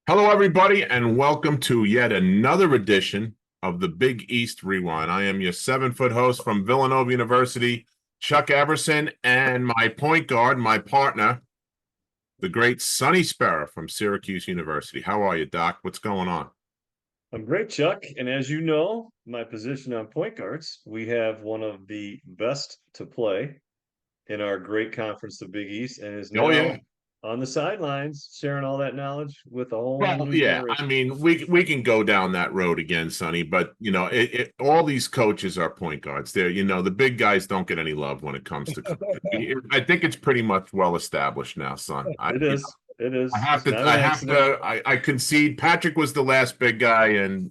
Hello, everybody, and welcome to yet another edition of the Big East Rewind. I am your 7-foot host from Villanova University, Chuck Everson, and my point guard, my partner, the great Sonny Sparrow from Syracuse University. How are you, Doc? What's going on? I'm great, Chuck. And as you know, my position on point guards, we have one of the best to play in our great conference, the Big East, and is Oh, now yeah. on the sidelines sharing all that knowledge with a whole Well, new yeah. I generation. mean, we can go down that road again, Sonny. But all these coaches are point guards. They're the big guys don't get any love when it comes to coaching. I think it's pretty much well established now, son. It is. It I is. have It's to, not an I have accident. to, I concede. Patrick was the last big guy, and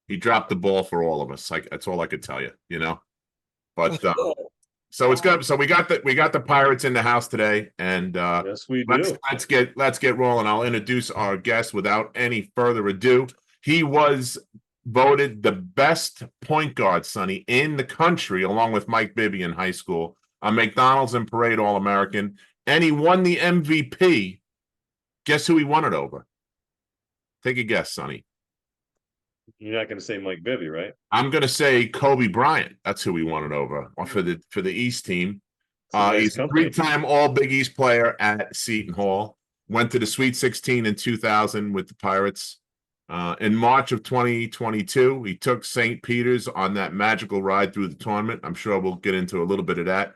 he dropped the ball for all of us. Like that's all I could tell you. But so it's good. So we got the Pirates in the house today, and Yes, we let's do. let's get rolling. I'll introduce our guest without any further ado. He was voted the best point guard, Sonny, in the country, along with Mike Bibby in high school, a McDonald's and Parade All-American, and he won the MVP. Guess who he won it over? Take a guess, Sonny. You're not going to say Mike Bibby, right? I'm going to say Kobe Bryant. That's who he won it over for the East team. It's a nice He's a company. three-time All Big East player at Seton Hall. Went to the Sweet 16 in 2000 with the Pirates. In March of 2022, he took St. Peter's on that magical ride through the tournament. I'm sure we'll get into a little bit of that.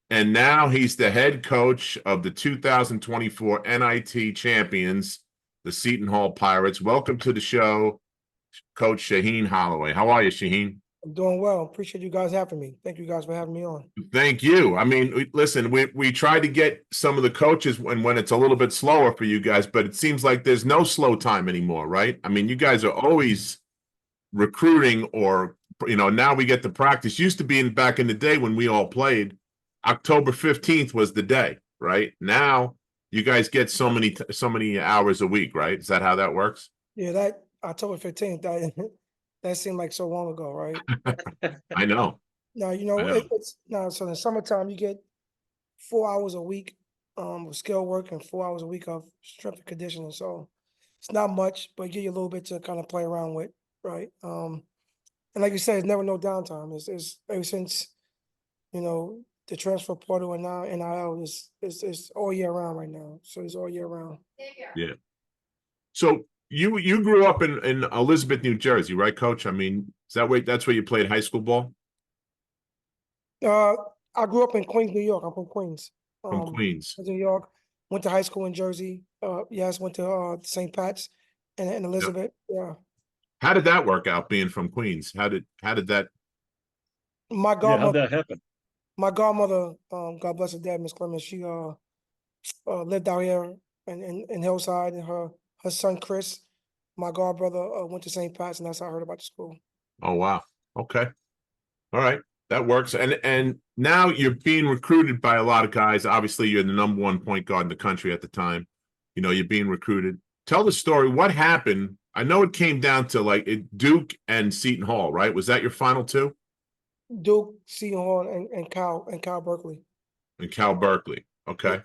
And now he's the head coach of the 2024 NIT champions, the Seton Hall Pirates. Welcome to the show, Coach Shaheen Holloway. How are you, Shaheen? I'm doing well. Appreciate you guys having me. Thank you guys for having me on. Thank you. I mean, listen, we try to get some of the coaches when it's a little bit slower for you guys, but it seems like there's no slow time anymore, right? I mean, you guys are always recruiting, or now we get to practice. Used to be back in the day when we all played, October 15th was the day, right? Now you guys get so many hours a week, right? Is that how that works? Yeah, that October 15th, that seemed like so long ago, right? I know. Now, I know. it's now so in the summertime you get 4 hours a week of skill work and 4 hours a week of strength and conditioning. So it's not much, but give you a little bit to kind of play around with, right? And like you said, it's never no downtime. It's ever since, the transfer portal and now NIL is all year round right now. So it's all year round. Yeah. So you grew up in Elizabeth, New Jersey, right, Coach? I mean, that's where you played high school ball? Uh, I grew up in Queens, New York. I'm from Queens. From Queens. New York. Went to high school in Jersey. Yes, went to St. Pat's and Elizabeth. Yeah. How did that work out being from Queens? How did that? My Yeah, how'd godmother, that happen? God bless her dad, Miss Clemens, she lived out here in Hillside, and her son Chris, my god brother, went to St. Pat's, and that's how I heard about the school. Oh, wow. Okay. All right. That works. And now you're being recruited by a lot of guys. Obviously, you're the number one point guard in the country at the time. You're being recruited. Tell the story. What happened? I know it came down to Duke and Seton Hall, right? Was that your final two? Duke, Seton Hall, and Cal Berkeley. And Cal Berkeley. Okay.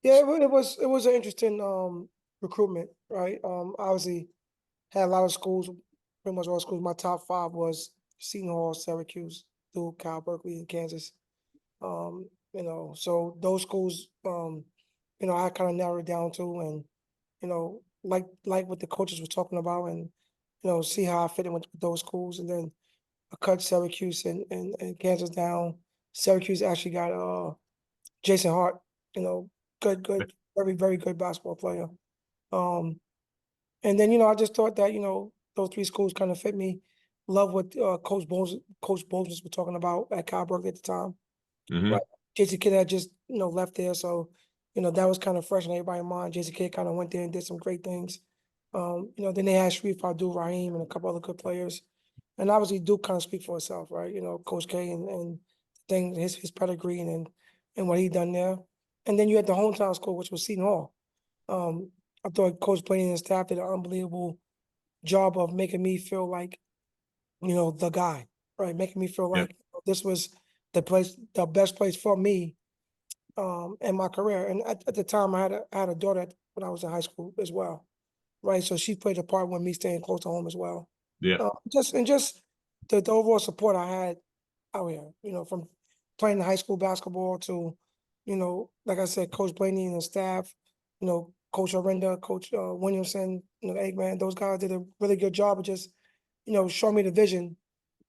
Yeah, it was an interesting recruitment, right? Obviously had a lot of schools, pretty much all schools. My top five was Seton Hall, Syracuse, Duke, Cal Berkeley, and Kansas. So those schools, I kind of narrowed it down to, and like what the coaches were talking about, and see how I fit in with those schools, and then I cut Syracuse and Kansas down. Syracuse actually got Jason Hart, good, very, very good basketball player. And then, I just thought that, those three schools kind of fit me. Love what Coach Bowles was talking about at Cal Berkeley at the time. Mm-hmm. Right. JC Kidd had just, left there. So, that was kind of fresh in everybody's mind. JC Kidd kind of went there and did some great things. Then they had Sharif Abdul Rahim and a couple other good players. And obviously Duke kind of speak for itself, right? Coach K and his pedigree and what he done there. And then you had the hometown school, which was Seton Hall. I thought Coach Blaney and his staff did an unbelievable job of making me feel like, the guy, right? Making me feel like this was the best place for me in my career. And at the time, I had a daughter when I was in high school as well. right? So she played a part with me staying close to home as well. Yeah. Just the overall support I had out here, from playing high school basketball to, like I said, Coach Blaney and the staff, Coach Orinda, Coach Williamson, Eggman, those guys did a really good job of just, showing me the vision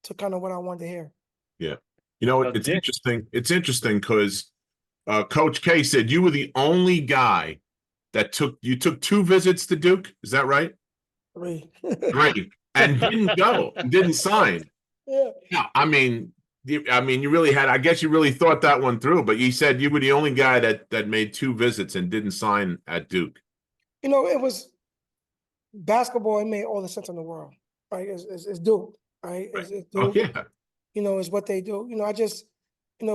to kind of what I wanted to hear. Yeah. Now, It's Dan- interesting. It's interesting because Coach K said you were the only guy that took 2 visits to Duke. Is that right? 3. Great. And didn't go, didn't sign. Yeah. Yeah, I mean, you really had. I guess you really thought that one through. But you said you were the only guy that made 2 visits and didn't sign at Duke. It was basketball. It made all the sense in the world, right? It's Duke, right? Right. It's Oh Duke. yeah. Is what they do. I just,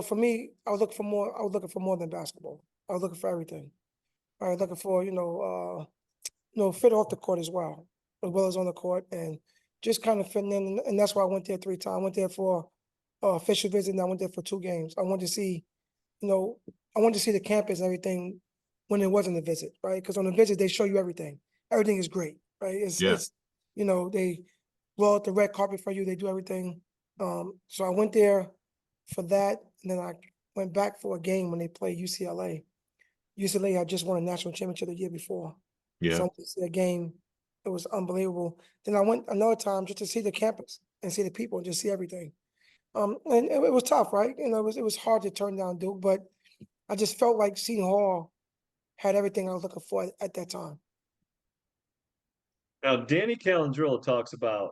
for me, I was looking for more. I was looking for more than basketball. I was looking for everything. I was looking for, fit off the court as well as on the court, and just kind of fitting in. And that's why I went there 3 times. I went there for official visit, and I went there for 2 games. I wanted to see, I wanted to see the campus and everything when it wasn't a visit, right? Because on a visit they show you everything. Everything is great, right? Yeah. They roll out the red carpet for you. They do everything. So I went there for that, and then I went back for a game when they played UCLA. UCLA had just won a national championship the year before. Yeah. So I went to see a game. It was unbelievable. Then I went another time just to see the campus and see the people and just see everything. And it was tough, right? It was hard to turn down Duke, but I just felt like Seton Hall had everything I was looking for at that time. Now, Danny Calandrilla talks about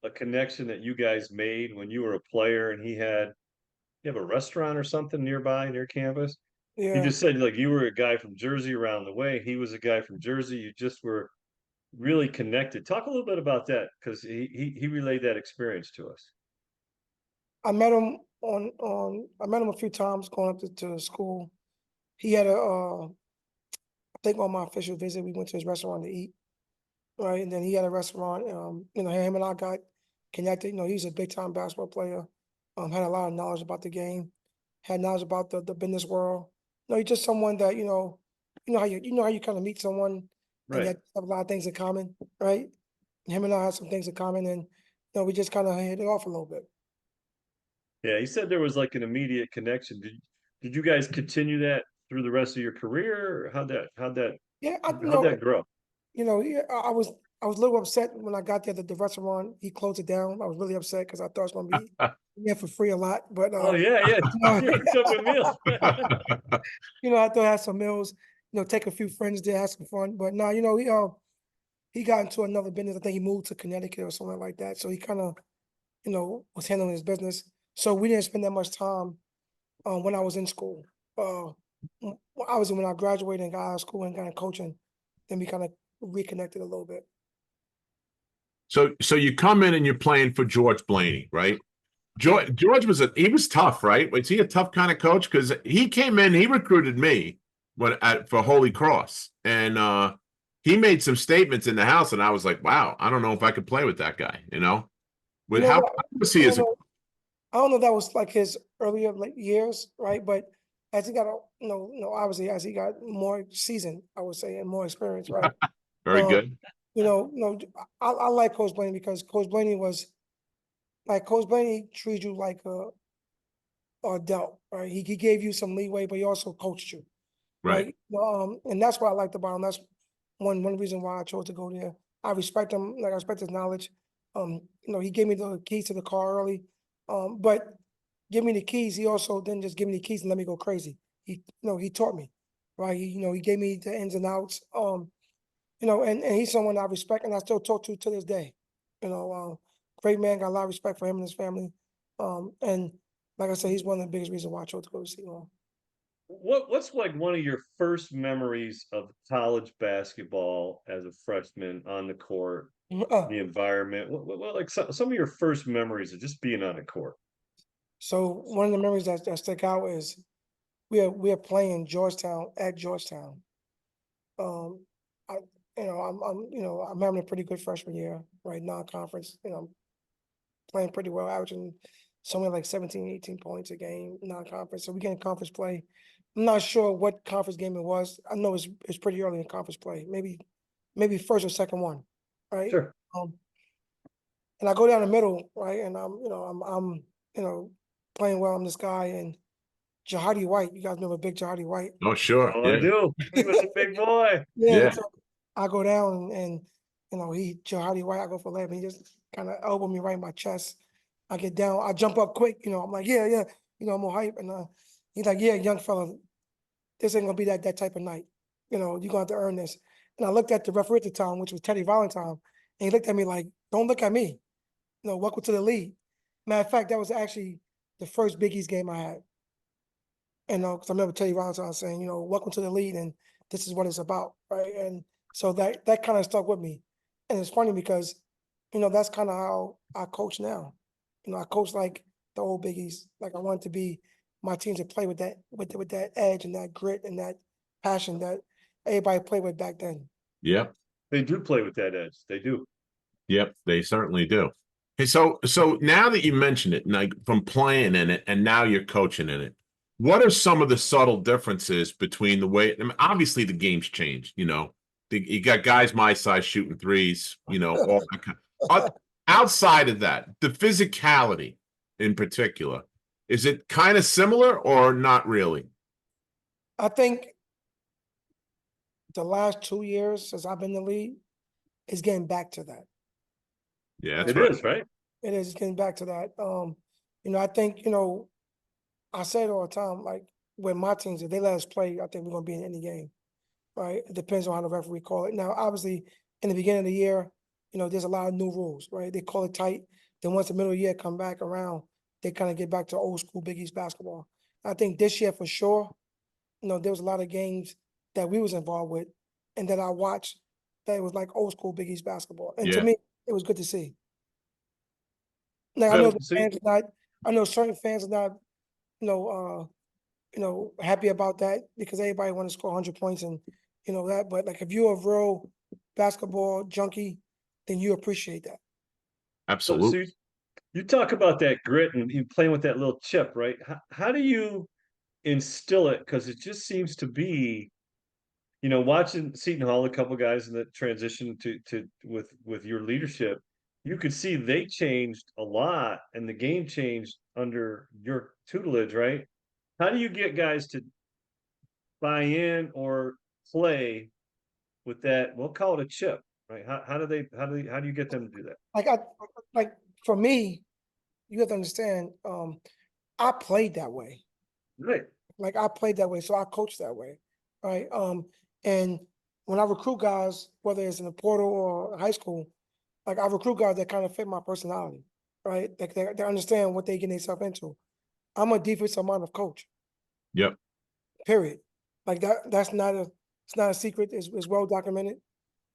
a connection that you guys made when you were a player, and you have a restaurant or something nearby near campus. He Yeah. just said like you were a guy from Jersey around the way. He was a guy from Jersey. You just were really connected. Talk a little bit about that because he relayed that experience to us. I met him I met him a few times going up to school. He had I think on my official visit, we went to his restaurant to eat, right? And then he had a restaurant, him and I got connected. He's a big time basketball player, had a lot of knowledge about the game, had knowledge about the business world. He's just someone that, how you kind of meet someone and you Right. have a lot of things in common, right? Him and I had some things in common, and we just kind of hit it off a little bit. Yeah, he said there was like an immediate connection. Did you guys continue that through the rest of your career? Or how'd that Yeah, grow? Yeah, I was a little upset when I got there that the restaurant he closed it down. I was really upset because I thought it was gonna be yeah for free a lot, but Oh yeah. You hooked up with meals. I thought I had some meals, take a few friends there, have some fun. But no, he got into another business. I think he moved to Connecticut or something like that. So he kind of, was handling his business. So we didn't spend that much time when I was in school. Obviously when I graduated and got out of school and got in coaching, then we kind of reconnected a little bit. So you come in and you're playing for George Blaney, right? George was tough, right? Was he a tough kind of coach? Because he came in, he recruited me for Holy Cross, and he made some statements in the house, and I was like, wow, I don't know if I could play with that guy. How was he as a I don't know if that was like his earlier years, right? But as he got, obviously as he got more seasoned, I would say, and more experience, right? very good? I like Coach Blaney because Coach Blaney treated you like a adult, right? He gave you some leeway, but he also coached you, Right. right? And that's what I liked about him. That's one reason why I chose to go there. I respect him, like I respect his knowledge. He gave me the keys to the car early. But give me the keys. He also didn't just give me the keys and let me go crazy. He taught me, right? He gave me the ins and outs. And he's someone I respect and I still talk to this day. Great man, got a lot of respect for him and his family. And like I said, he's one of the biggest reasons why I chose to go to Seton Hall. What's like one of your first memories of college basketball as a freshman on the court, the environment? What like some of your first memories of just being on the court? So one of the memories that stick out is we are playing Georgetown at Georgetown. I'm having a pretty good freshman year, right? Non-conference, playing pretty well, averaging somewhere like 17, 18 points a game, non-conference. So we get in conference play. I'm not sure what conference game it was. I know it's pretty early in conference play, maybe maybe first or second one, right? Sure. And I go down the middle, right? And I'm playing well. I'm this guy and Jihadi White. You guys remember Big Jihadi White? Oh, sure. Oh, I Yeah. do. He was a big boy. Yeah. Yeah. So I go down and he Jihadi White. I go for layup. He just kind of elbowed me right in my chest. I get down. I jump up quick. I'm like, yeah. I'm more hype. And he's like, yeah, young fella, this ain't gonna be that type of night. You're gonna have to earn this. And I looked at the referee at the time, which was Teddy Valentine, and he looked at me like, don't look at me. Welcome to the league. Matter of fact, that was actually the first Big East game I had. And because I remember Teddy Valentine saying, welcome to the league, and this is what it's about, right? And so that kind of stuck with me. And it's funny because, that's kind of how I coach now. I coach like the old Big East. Like I want to be my team to play with that edge and that grit and that passion that everybody played with back then. Yep. They do play with that edge. They do. Yep. They certainly do. Hey, so now that you mention it, like from playing in it and now you're coaching in it, what are some of the subtle differences between the way? I mean, obviously the game's changed. You got guys my size shooting threes. All that kind. Outside of that, the physicality in particular, is it kind of similar or not really? I think the last 2 years since I've been in the league is getting back to that. Yeah, that's It right. is, right? It is getting back to that. I think, I say it all the time, like with my teams, if they let us play, I think we're gonna be in any game. Right? It depends on how the referee call it. Now, obviously, in the beginning of the year, there's a lot of new rules, right? They call it tight. Then once the middle of the year come back around, they kind of get back to old school Big East basketball. I think this year for sure, there was a lot of games that we was involved with and that I watched that it was like old school Big East basketball. And to Yeah. me, it was good to see. Now Well, I know the see- fans are not, I know certain fans are not, happy about that because everybody want to score 100 points and that. But like if you're a real basketball junkie, then you appreciate that. Absolutely. So you talk about that grit and you playing with that little chip, right? How do you instill it? Because it just seems to be, watching Seton Hall, a couple guys in the transition to with your leadership, you could see they changed a lot and the game changed under your tutelage, right? How do you get guys to buy in or play with that? We'll call it a chip, right? How do you get them to do that? Like for me, you have to understand, I played that way. Right. Like I played that way, so I coached that way. Right. And when I recruit guys, whether it's in the portal or high school, like I recruit guys that kind of fit my personality, right? Like they understand what they get themselves into. I'm a defensive minded coach. Yep. Period. Like that's not it's not a secret. It's well documented.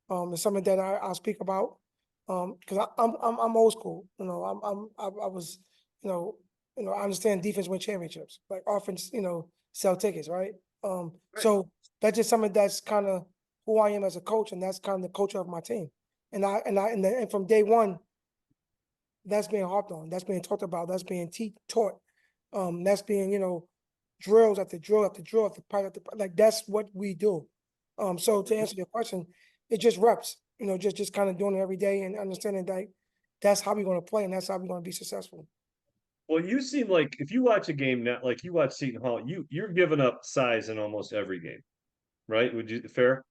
It's something that I'll speak about. Because I'm old school. I was, I understand defense win championships. Like offense, sell tickets, right? So that's just something that's kind of who I am as a coach, and that's kind of the culture of my team. And from day one, that's being harped on. That's being talked about. That's being taught. That's being, drills after drill after drill after part after like that's what we do. So to answer your question, it just reps. Just kind of doing it every day and understanding that that's how we're going to play and that's how we're going to be successful. Well, you seem like if you watch a game now, like you watch Seton Hall, you're giving up size in almost every game, right? Would you fair?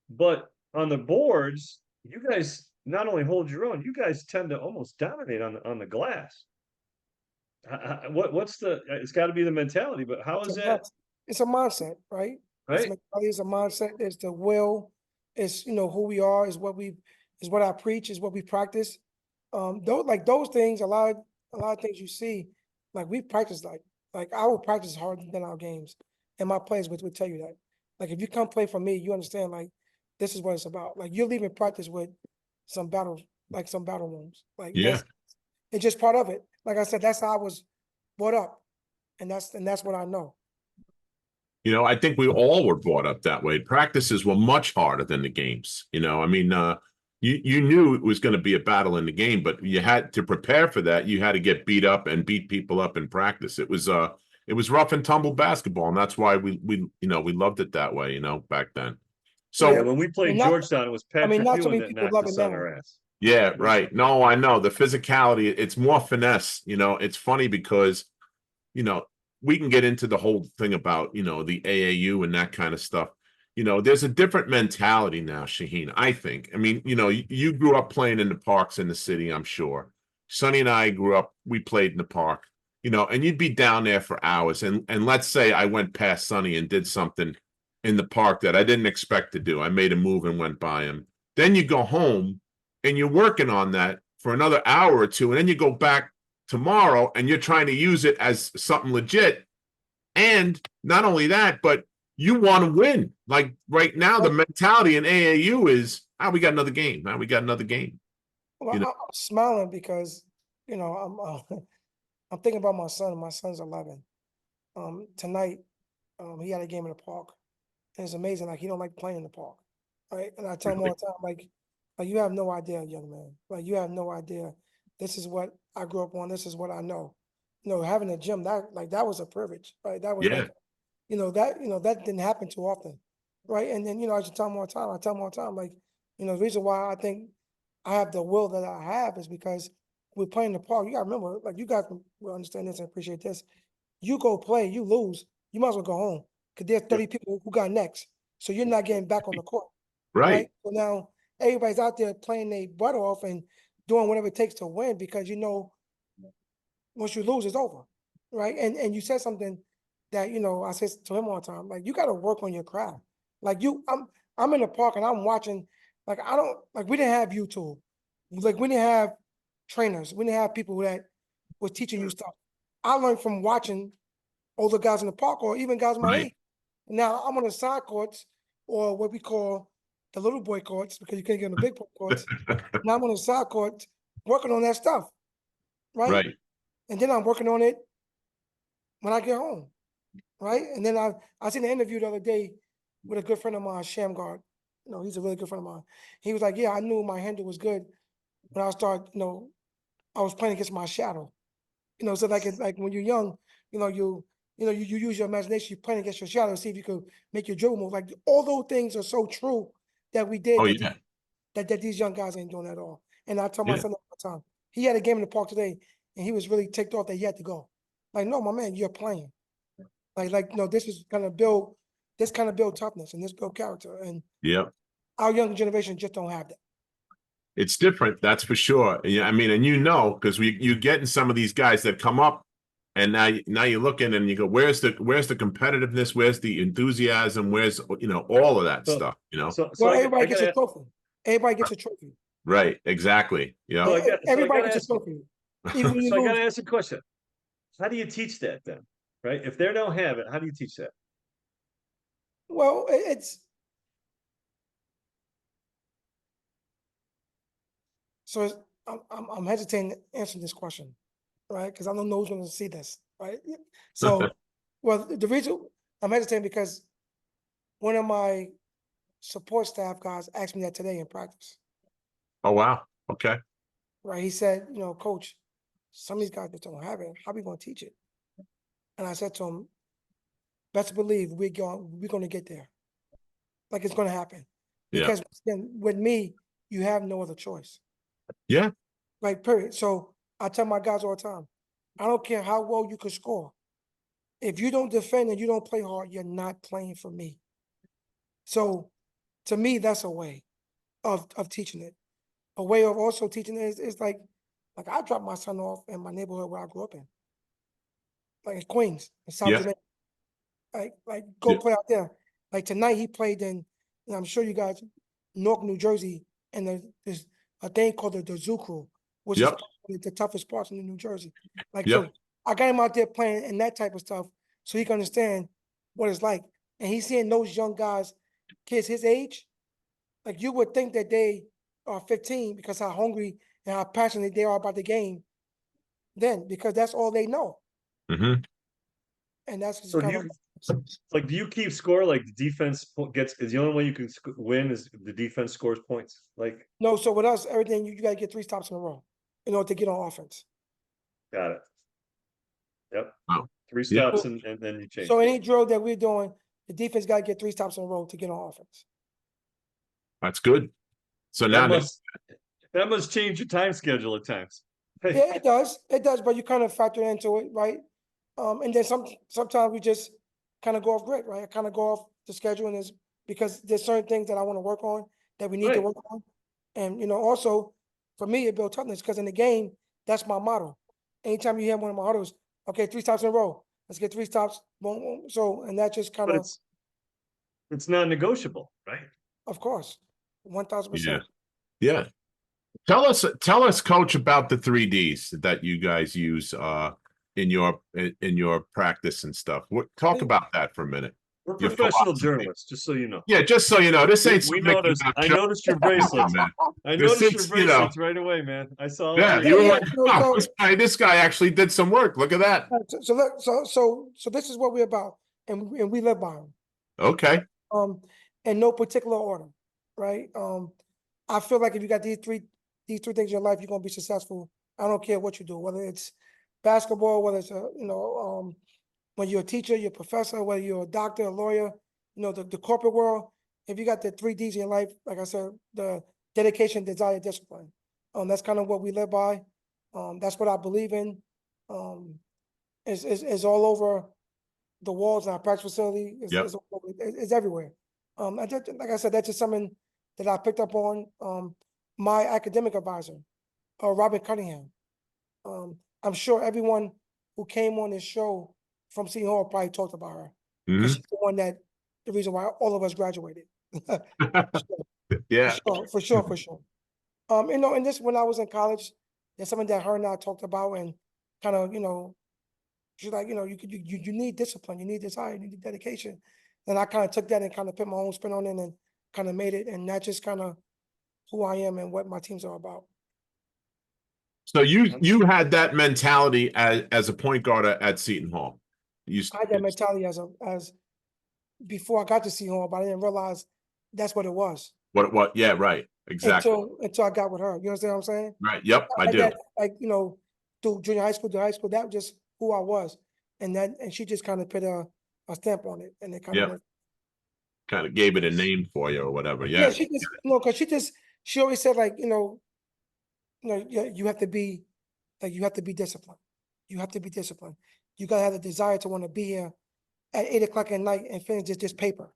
But on the boards, you guys not only hold your own, you guys tend to almost dominate on the glass. What's the? It's got to be the mentality, but how is that? It's a mindset, right? Right. It's a mindset. It's the will. It's who we are. Is what I preach. Is what we practice. Those things. A lot of things you see, like we practice like I will practice harder than our games, and my players would tell you that. Like if you come play for me, you understand like this is what it's about. Like you're leaving practice with some battle wounds. Like Yeah. it's just part of it. Like I said, that's how I was brought up, and that's what I know. I think we all were brought up that way. Practices were much harder than the games. I mean, you knew it was going to be a battle in the game, but you had to prepare for that. You had to get beat up and beat people up in practice. It was rough and tumble basketball, and that's why we loved it that way, back then. So Yeah, when we played not- Georgetown, it was I Patrick mean, not so Ewing many that people knocked love us it on now. our ass. yeah, right. No, I know the physicality. It's more finesse. You know, it's funny because, you know, we can get into the whole thing about, you know, the AAU and that kind of stuff. You know, there's a different mentality now, Shaheen, I think. I mean, you know, you grew up playing in the parks in the city, I'm sure. Sonny and I grew up, we played in the park, you know, and you'd be down there for hours. And let's say I went past Sonny and did something in the park that I didn't expect to do. I made a move and went by him. Then you go home and you're working on that for another hour or two, and then you go back tomorrow and you're trying to use it as something legit. And not only that, but you want to win. Like right now, the mentality in AAU is, we got another game. Now we got another game. Well, You know? I'm smiling because, you know, I'm thinking about my son. My son's 11. Tonight, he had a game in the park, and it's amazing. Like, he don't like playing in the park, right? And I tell him all the time, like you have no idea, young man. Like, you have no idea. This is what I grew up on. This is what I know. You know, having a gym, that was a privilege, right? That was Yeah. like, that didn't happen too often, right? And then, I just tell him all the time. I tell him all the time, like, the reason why I think I have the will that I have is because we're playing the park. You gotta remember, like, you guys will understand this and appreciate this. You go play, you lose, you might as well go home because there's 30 people who got next. So you're not getting back on the court, Right. So now everybody's out there playing their butt off and doing whatever it takes to win because once you lose, it's over, right? And you said something that I said to him all the time, like, you got to work on your craft. Like, I'm in the park and I'm watching. Like, I don't like we didn't have YouTube, like we didn't have trainers, we didn't have people that was teaching you stuff. I learned from watching older guys in the park or even guys my Right. age. Now I'm on the side courts or what we call the little boy courts because you can't get on the big boy courts. Now I'm on the side courts working on that stuff, right? Right. And then I'm working on it when I get home, right? And then I seen an interview the other day with a good friend of mine, Shamgard. He's a really good friend of mine. He was like, "Yeah, I knew my handle was good when I started. I was playing against my shadow. So like when you're young, you use your imagination. You're playing against your shadow to see if you could make your dribble move. Like all those things are so true that we did. Oh, that, yeah. that these young guys ain't doing at all. And I tell my Yeah. son all the time. He had a game in the park today, and he was really ticked off that he had to go. Like, no, my man, you're playing. This is gonna build. This kind of build toughness and this build character. And Yeah. our young generation just don't have that. It's different, that's for sure. Yeah, I mean, and because you getting some of these guys that come up, and now you're looking and you go, where's the competitiveness, where's the enthusiasm, where's all of that stuff, So Everybody gets a trophy. Everybody gets a trophy. Right, exactly. Yeah. Everybody gets a trophy. Even when you So I lose. gotta ask a question. How do you teach that then? Right? If they don't have it, how do you teach that? Well, I'm hesitating to answer this question, right? Because I don't know who's going to see this, right? So, well, the reason I'm hesitating because one of my support staff guys asked me that today in practice, Oh, wow. Okay. right? He said, Coach, some of these guys just don't have it. How are we going to teach it? And I said to him, best believe we're going to get there. Like, it's going to happen. Because with me, you have no other choice. Yeah. Like, period. So I tell my guys all the time, I don't care how well you can score. If you don't defend and you don't play hard, you're not playing for me. So to me, that's a way of teaching it. A way of also teaching it is like I dropped my son off in my neighborhood where I grew up in. Like in Queens, in South Jamaica. Like go play out there. Like tonight he played in, and I'm sure you guys, Newark, New Jersey, and there's a thing called the Zoo Crew, which is the toughest parts in New Jersey. So I got him out there playing in that type of stuff so he can understand what it's like. And he's seeing those young guys, kids his age, like you would think that they are 15 because how hungry and how passionate they are about the game then, because that's all they know. Mm-hmm. And that's just So kind of do you keep score? Like the defense is the only way you can win is the defense scores points. Like no. So with us, everything you got to get 3 stops in a row in order to get on offense. Got it. Yep. Wow. 3 stops and then you change. So any drill that we're doing, the defense got to get 3 stops in a row to get on offense. That's good. So now That must change your time schedule at times. Yeah, it does. It does, but you kind of factor into it, right? And then sometimes we just kind of go off grid, right? I kind of go off the schedule, and is because there's certain things that I want to work on that we need to Right. work on. And also for me, it built toughness because in the game, that's my motto. Anytime you hear one of my huddles, okay, 3 stops in a row. Let's get 3 stops. Boom, boom. So, and that just kind But of, it's non-negotiable, right? of course, yeah, 1000%. yeah. Tell us, Coach, about the 3Ds that you guys use in your practice and stuff. Talk about that for a minute. We're Your professional philosophy. journalists, just so you know. Yeah, just so you know, this ain't We some Mickey noticed. Mouse I show, noticed your bracelets. man. I This noticed your is, you know, bracelets right away, man. I saw. yeah, it. you were Yeah, like, oh, so this guy actually did some work. Look at that. So look, so this is what we're about, and we live by them. Okay. In no particular order, right? I feel like if you got these three things in your life, you're gonna be successful. I don't care what you do, whether it's basketball, whether it's when you're a teacher, you're a professor, whether you're a doctor, a lawyer, the corporate world. If you got the 3 Ds in your life, like I said, the dedication, desire, discipline. That's kind of what we live by. That's what I believe in. Is all over the walls in our practice facility. Yep. It's everywhere. Like I said, that's just something that I picked up on. My academic advisor, Robin Cunningham. I'm sure everyone who came on this show from Seton Hall probably talked about her because she's the one the reason why all of us graduated. Yeah. For sure. And this when I was in college, there's something that her and I talked about, and kind of, she's like, you need discipline, you need desire, you need dedication. And I kind of took that and kind of put my own spin on it and kind of made it, and that's just kind of who I am and what my teams are about. So you had that mentality as a point guard at Seton Hall. I had that mentality as before I got to Seton Hall, but I didn't realize that's what it was. What? Yeah, right. Exactly. Until I got with her. You understand what I'm saying? Right. Yep, I do. That, through junior high school, that was just who I was. And she just kind of put a stamp on it, and it kind of went. Kind of gave it a name for you or whatever. Yeah. Yeah, she just because she always said, like, you have to be disciplined. You have to be disciplined. You gotta have the desire to want to be here at 8 o'clock at night and finish this paper.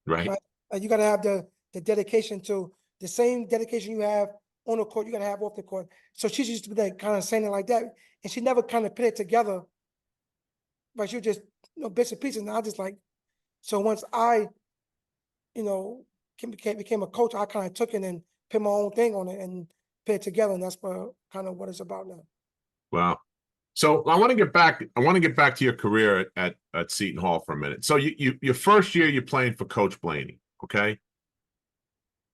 Right. Like, you gotta have the dedication to the same dedication you have on the court, you gotta have off the court. So she used to be like kind of saying it like that, and she never kind of put it together. But she was just bits and pieces. And I just like, so once I became a coach, I kind of took it and put my own thing on it and put it together, and that's kind of what it's about now. Wow. So I want to get back. To your career at Seton Hall for a minute. So your first year you're playing for Coach Blaney, okay?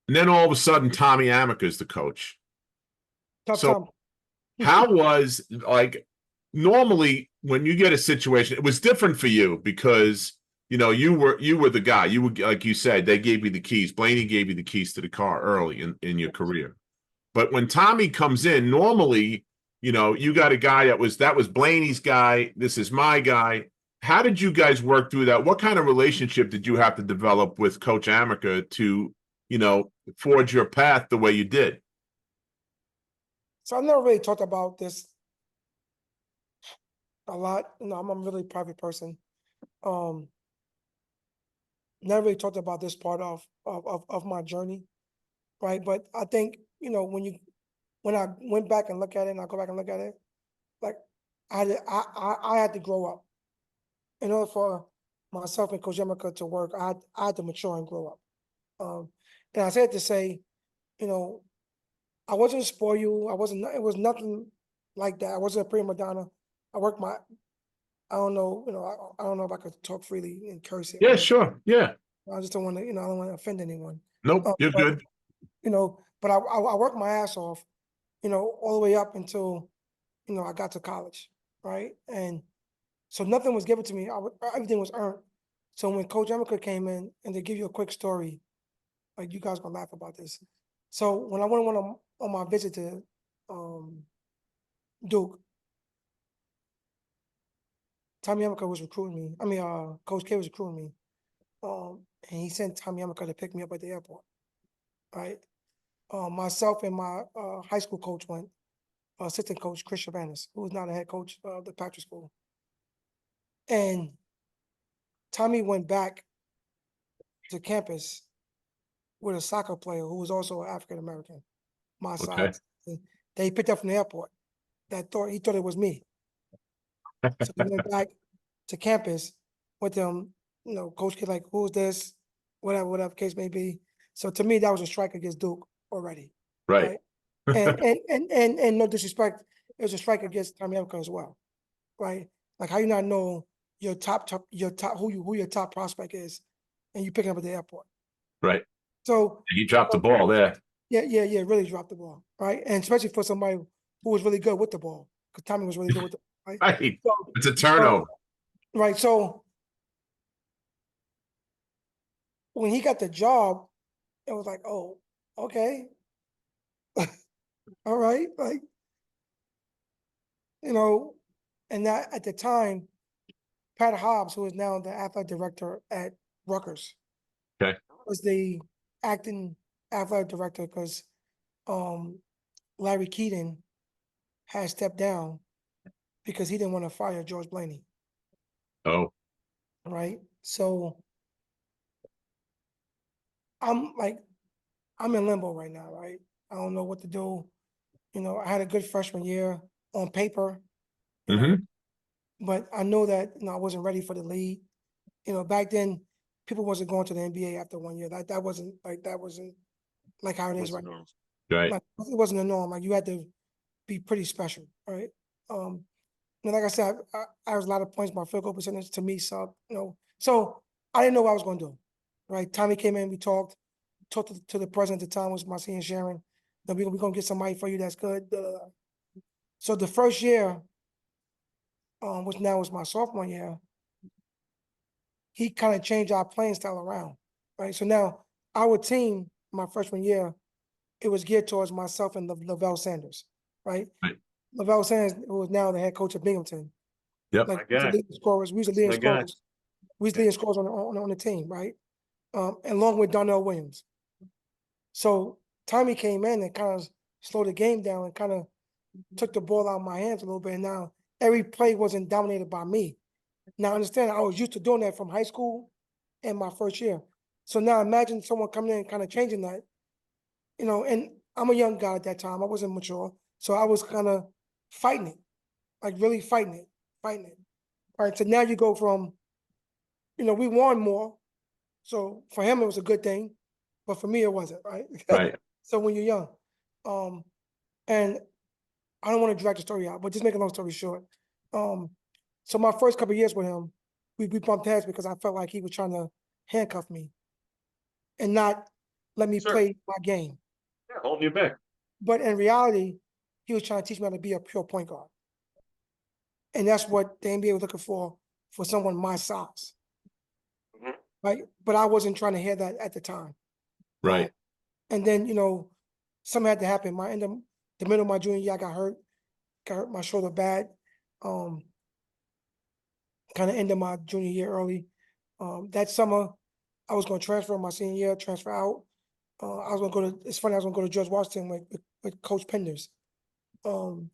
And then all of a sudden Tommy Amaker is the coach. Tough so time. How was, like, normally when you get a situation, it was different for you because you were the guy. You were, like you said, they gave you the keys. Blaney gave you the keys to the car early in your career. But when Tommy comes in, normally, you got a guy that was Blaney's guy. This is my guy. How did you guys work through that? What kind of relationship did you have to develop with Coach Amaker to, forge your path the way you did? So I've never really talked about this a lot. I'm a really private person. Never really talked about this part of my journey, right? But I think when I went back and look at it, and I go back and look at it, like I had to grow up in order for myself and Coach Amaker to work. I had to mature and grow up. And I said to say, I wasn't spoil you. I wasn't. It was nothing like that. I wasn't a prima donna. I worked my. I don't know. I don't know if I could talk freely and curse here. Yeah, sure. Yeah. I just don't want to. I don't want to offend anyone. Nope. You're good. But I worked my ass off. All the way up until, I got to college, right? And so nothing was given to me. Everything was earned. So when Coach Amaker came in, and to give you a quick story, like, you guys gonna laugh about this. So when I went on my visit to Duke, Tommy Amaker was recruiting me. I mean, Coach K was recruiting me. And he sent Tommy Amaker to pick me up at the airport. right? Myself and my high school coach went, assistant coach Chris Chavanis, who is now the head coach of the Patrick School. And Tommy went back to campus with a soccer player who was also African American, my size. They picked up from the airport. He thought it was me. So he went back to campus with them, coach kid like, who's this? Whatever case may be. So to me, that was a strike against Duke already. Right. And no disrespect, it was a strike against Tommy Amaker as well. Right? Like how you not know your top who your top prospect is, and you pick him up at the airport. Right. So he dropped the ball there. Yeah, really dropped the ball, right? And especially for somebody who was really good with the ball, because Tommy was really good with the ball, right? Right. So, It's a turnover. Right. So when he got the job, it was like, oh, okay. All right. Like, and that at the time, Pat Hobbs, who is now the athletic director at Rutgers, was the acting athletic director because Larry Keaton had stepped down because he didn't want to fire George Blaney. Oh. Right. So I'm in limbo right now, right? I don't know what to do. I had a good freshman year on paper, but I know that I wasn't ready for the league. Back then people wasn't going to the NBA after 1 year. That wasn't like how it is right now. Right. Like, it wasn't the norm. Like you had to be pretty special, right? Like I said, I was a lot of points. My field goal percentage to me sucked. So I didn't know what I was going to do. Right? Tommy came in. We talked to the president at the time, was my senior Sharon. Then we're gonna get somebody for you that's good. So the first year, which now was my sophomore year, he kind of changed our playing style around. Right. So now our team, my freshman year, it was geared towards myself and Lavelle Sanders. Right. Lavelle Sanders, who is now the head coach of Binghamton. Yep. Like we was the leading scorers. We was the leading scorers on the team, right? Along with Donnell Williams. So Tommy came in and kind of slowed the game down and kind of took the ball out of my hands a little bit. And now every play wasn't dominated by me. Now understand, I was used to doing that from high school and my first year. So now imagine someone coming in and kind of changing that, and I'm a young guy at that time. I wasn't mature. So I was kind of fighting it, like really fighting it. All right, so now you go from, we won more. So for him, it was a good thing. But for me, it wasn't, right? Right. So when you're young, and I don't want to drag the story out, but just make a long story short. So my first couple of years with him, we bumped heads because I felt like he was trying to handcuff me and not let me play my game. Yeah, holding you back. But in reality, he was trying to teach me how to be a pure point guard. And that's what the NBA was looking for someone my size. Right? But I wasn't trying to hear that at the time. Right. And then, something had to happen. The middle of my junior year, I got hurt my shoulder bad. Kind of ended my junior year early. That summer, I was going to transfer my senior year, transfer out. I was going to it's funny, I was going to go to George Washington with Coach Penders. And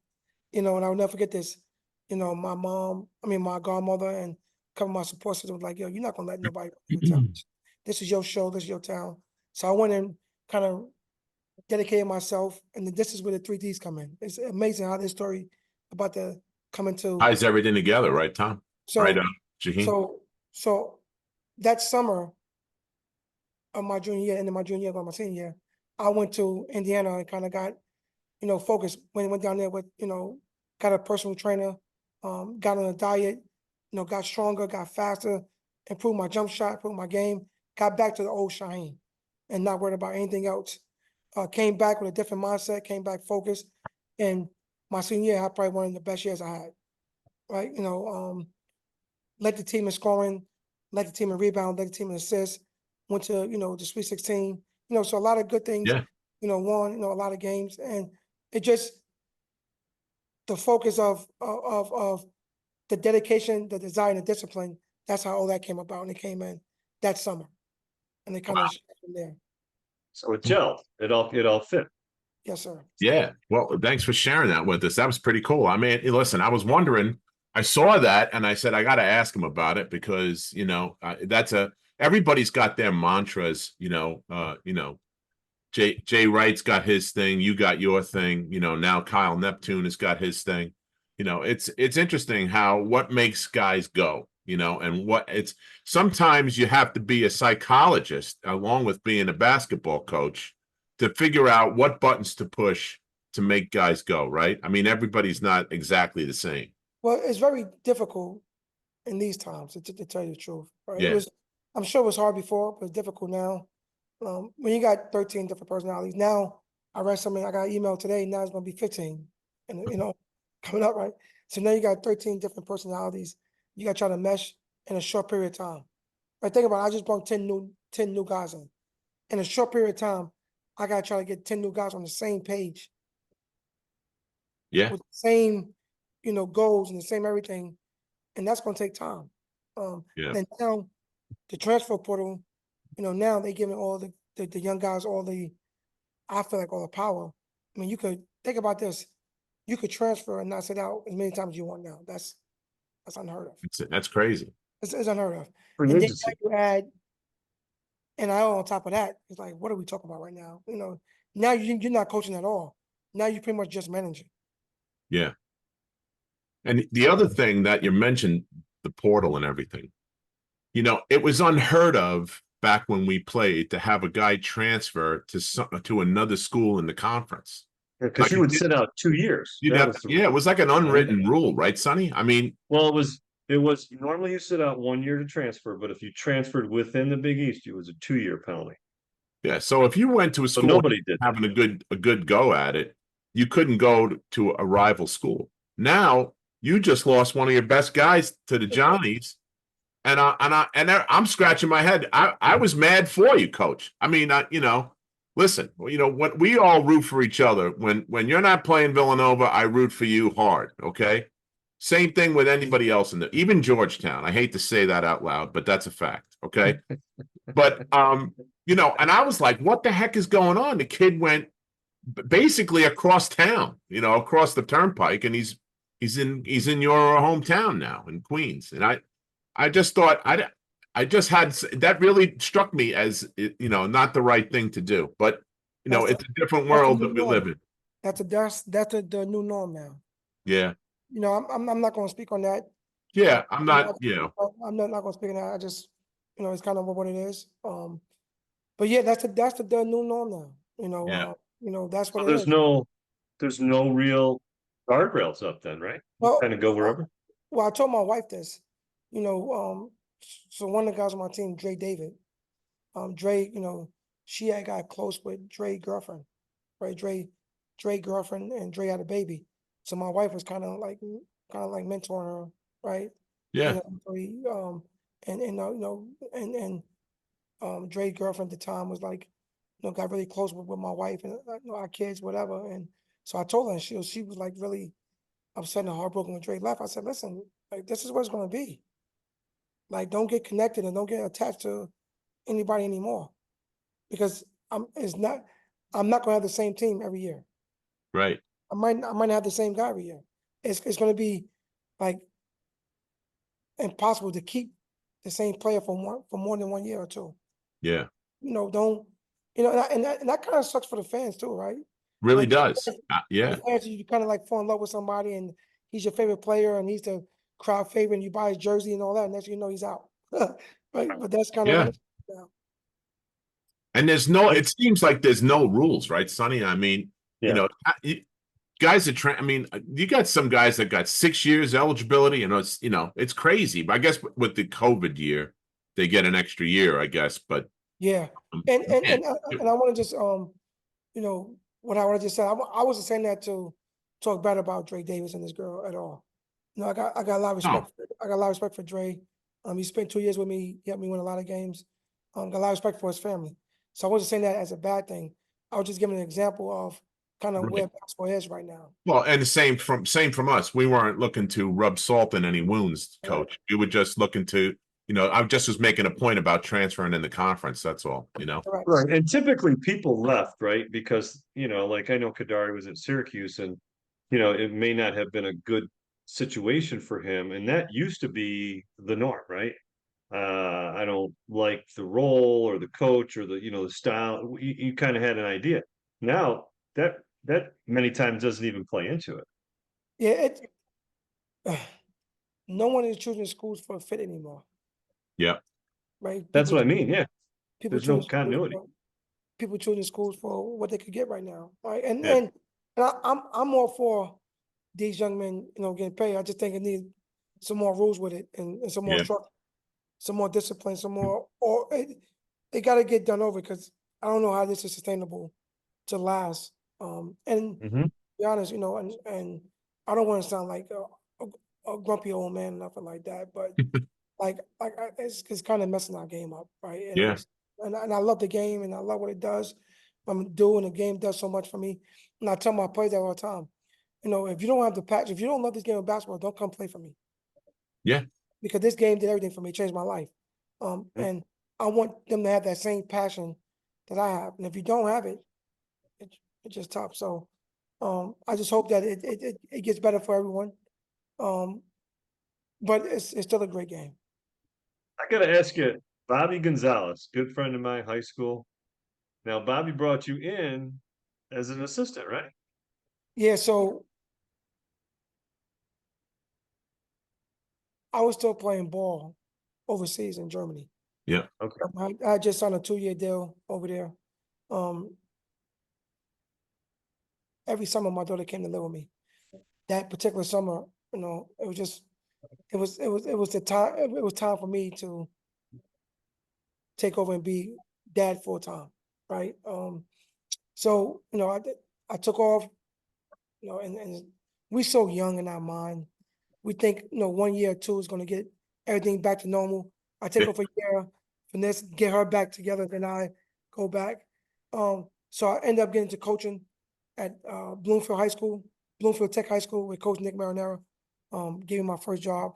I'll never forget this. My godmother and a couple of my support system was like, yo, you're not going to let nobody in your town. This is your show, this is your town. So I went and kind of dedicated myself, and this is where the 3Ds come in. It's amazing how this story about the coming to ties everything together, right, Tom? So, right, Shaheen? So that summer of my junior year, into my junior year, going my senior year, I went to Indiana and kind of got, focused. Went down there with, got a personal trainer, got on a diet, got stronger, got faster, improved my jump shot, improved my game, got back to the old Shaheen and not worried about anything else. Came back with a different mindset, came back focused. And my senior year, I probably one of the best years I had, right? Led the team in scoring, led the team in rebound, led the team in assists, went to, the Sweet 16, so a lot of good things, won, a lot of games. And it just, the focus of the dedication, the desire, and the discipline, that's how all that came about. And it came in that summer. And it kind of from there. So it gelled. It all fit. Yes, sir. Yeah. Well, thanks for sharing that with us. That was pretty cool. I mean, listen, I was wondering, I saw that and I said, I got to ask him about it because, everybody's got their mantras, Jay Wright's got his thing. You got your thing. Now Kyle Neptune has got his thing. It's interesting what makes guys go, and sometimes you have to be a psychologist along with being a basketball coach to figure out what buttons to push to make guys go, right? I mean, everybody's not exactly the same. Well, it's very difficult in these times to tell you the truth. Right? Yeah. I'm sure it was hard before, but it's difficult now. When you got 13 different personalities, now I read something, I got an email today, now it's gonna be 15. And coming up, right? So now you got 13 different personalities. You gotta try to mesh in a short period of time. Right? Think about it, I just brought 10 new guys in. In a short period of time, I gotta try to get 10 new guys on the same page. Yeah. With the same, goals and the same everything. And that's gonna take time. Yeah. And now the transfer portal, now they giving all the young guys I feel like all the power. I mean, you could think about this. You could transfer and not sit out as many times as you want now. That's unheard of. That's crazy. It's unheard of. Free And then agency. you add NIL on top of that. It's like, what are we talking about right now? Now you're not coaching at all. Now you pretty much just managing. Yeah. And the other thing that you mentioned, the portal and everything, it was unheard of back when we played to have a guy transfer to another school in the conference. Because Like, you would sit out 2 years. It was like an unwritten rule, right, Sonny? I mean, Well, it was normally you sit out 1 year to transfer, but if you transferred within the Big East, it was a 2-year penalty. yeah. So if you went to a So school nobody did having a good go at it, you couldn't go to a rival school. Now you just lost one of your best guys to the Johnnies. And I'm scratching my head. I was mad for you, coach. I mean, listen, what we all root for each other. When you're not playing Villanova, I root for you hard. Okay. Same thing with anybody else even Georgetown. I hate to say that out loud, but that's a fact. Okay. But, and I was like, what the heck is going on? The kid went basically across town, across the turnpike, and he's in your hometown now in Queens. And I just thought I just had that really struck me as not the right thing to do, but it's a different world that we live in. That's the new norm now. Yeah. I'm not going to speak on that. Yeah, I'm not. I'm not going to speak on that. I just, it's kind of what it is. But yeah, that's the new norm now. Yeah. That's what So it is. there's no real guardrails up then, right? Well, Kind of go wherever. Well, I told my wife this. So one of the guys on my team, Dre David, Dre, she had got close with Dre's girlfriend, right? Dre girlfriend and Dre had a baby. So my wife was kind of like mentoring her, right? Yeah. Dre's girlfriend at the time was like, got really close with my wife and our kids, whatever. And so I told her, and she was like really upset and heartbroken when Dre left. I said, listen, like this is what it's going to be. Like, don't get connected and don't get attached to anybody anymore, because I'm not going to have the same team every year. Right. I might not have the same guy every year. It's going to be like impossible to keep the same player for more than 1 year or two. Yeah. Don't and that kind of sucks for the fans too, right? Really Like, does. Yeah. the fans, you kind of like fall in love with somebody and he's your favorite player and he's the crowd favorite and you buy his jersey and all that, and next thing you know he's out. Right? But that's kind of what it's now. And it seems like there's no rules, right, Sonny? I mean, guys that you got some guys that got 6 years eligibility, and it's crazy. But I guess with the COVID year, they get an extra year, I guess. But yeah, and I want to just what I want to just say. I wasn't saying that to talk bad about Dre Davis and this girl at all. I got a lot of respect. I got a lot of respect for Dre. He spent 2 years with me. He helped me win a lot of games. Got a lot of respect for his family. So I wasn't saying that as a bad thing. I was just giving an example of kind of where basketball is right now. Well, and the same from us. We weren't looking to rub salt in any wounds, coach. We were just looking to, I just was making a point about transferring in the conference. That's all, Correct. Right. And typically people left, right? Because, like I know Kadari was at Syracuse and, it may not have been a good situation for him. And that used to be the norm, right? I don't like the role or the coach or the style. You kind of had an idea. Now that many times doesn't even play into it. Yeah, no one is choosing schools for a fit anymore, Yeah. right? That's what I mean. Yeah. People There's no choosing schools continuity. people choosing schools for what they could get right now, right? And Yeah. I'm all for these young men, getting paid. I just think it needs some more rules with it and some more Yeah. structure, some more discipline, some more, or it got to get done over because I don't know how this is sustainable to last. And Mhm. to be honest, and I don't want to sound like a grumpy old man or nothing like that, but it's kind of messing our game up, right? And Yeah. and I love the game and I love what it does. I'm doing the game does so much for me, and I tell my players that all the time. If you don't have the patch, if you don't love this game of basketball, don't come play for me. Yeah. Because this game did everything for me, changed my life. Mhm. And I want them to have that same passion that I have. And if you don't have it, it's just tough. So I just hope that it gets better for everyone. But it's still a great game. I gotta ask you, Bobby Gonzalez, good friend of mine, high school. Now, Bobby brought you in as an assistant, right? Yeah, so I was still playing ball overseas in Germany. Yeah. Okay. I just signed a 2-year deal over there. Every summer my daughter came to live with me. That particular summer, it was just it was the time it was time for me to take over and be dad full time, right? So I took off, and we so young in our mind. We think 1 year or two is going to get everything back to normal. I take Yeah. off a year, finesse, get her back together, then I go back. So I end up getting to coaching at Bloomfield Tech High School with Coach Nick Marinera. Gave me my first job,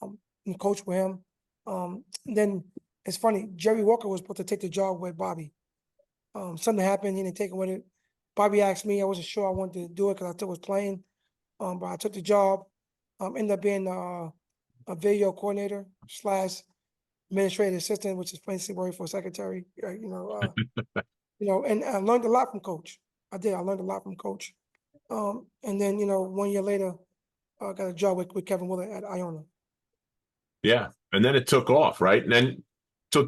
and coach with him. Then it's funny, Jerry Walker was supposed to take the job with Bobby. Something happened, he didn't take it with it. Bobby asked me, I wasn't sure I wanted to do it because I still was playing. But I took the job. Ended up being a video coordinator / administrative assistant, which is basically working for a secretary. And I learned a lot from Coach. I did. I learned a lot from Coach. And then 1 year later, I got a job with Kevin Willard at Iona. Yeah. And then it took off, right? And then so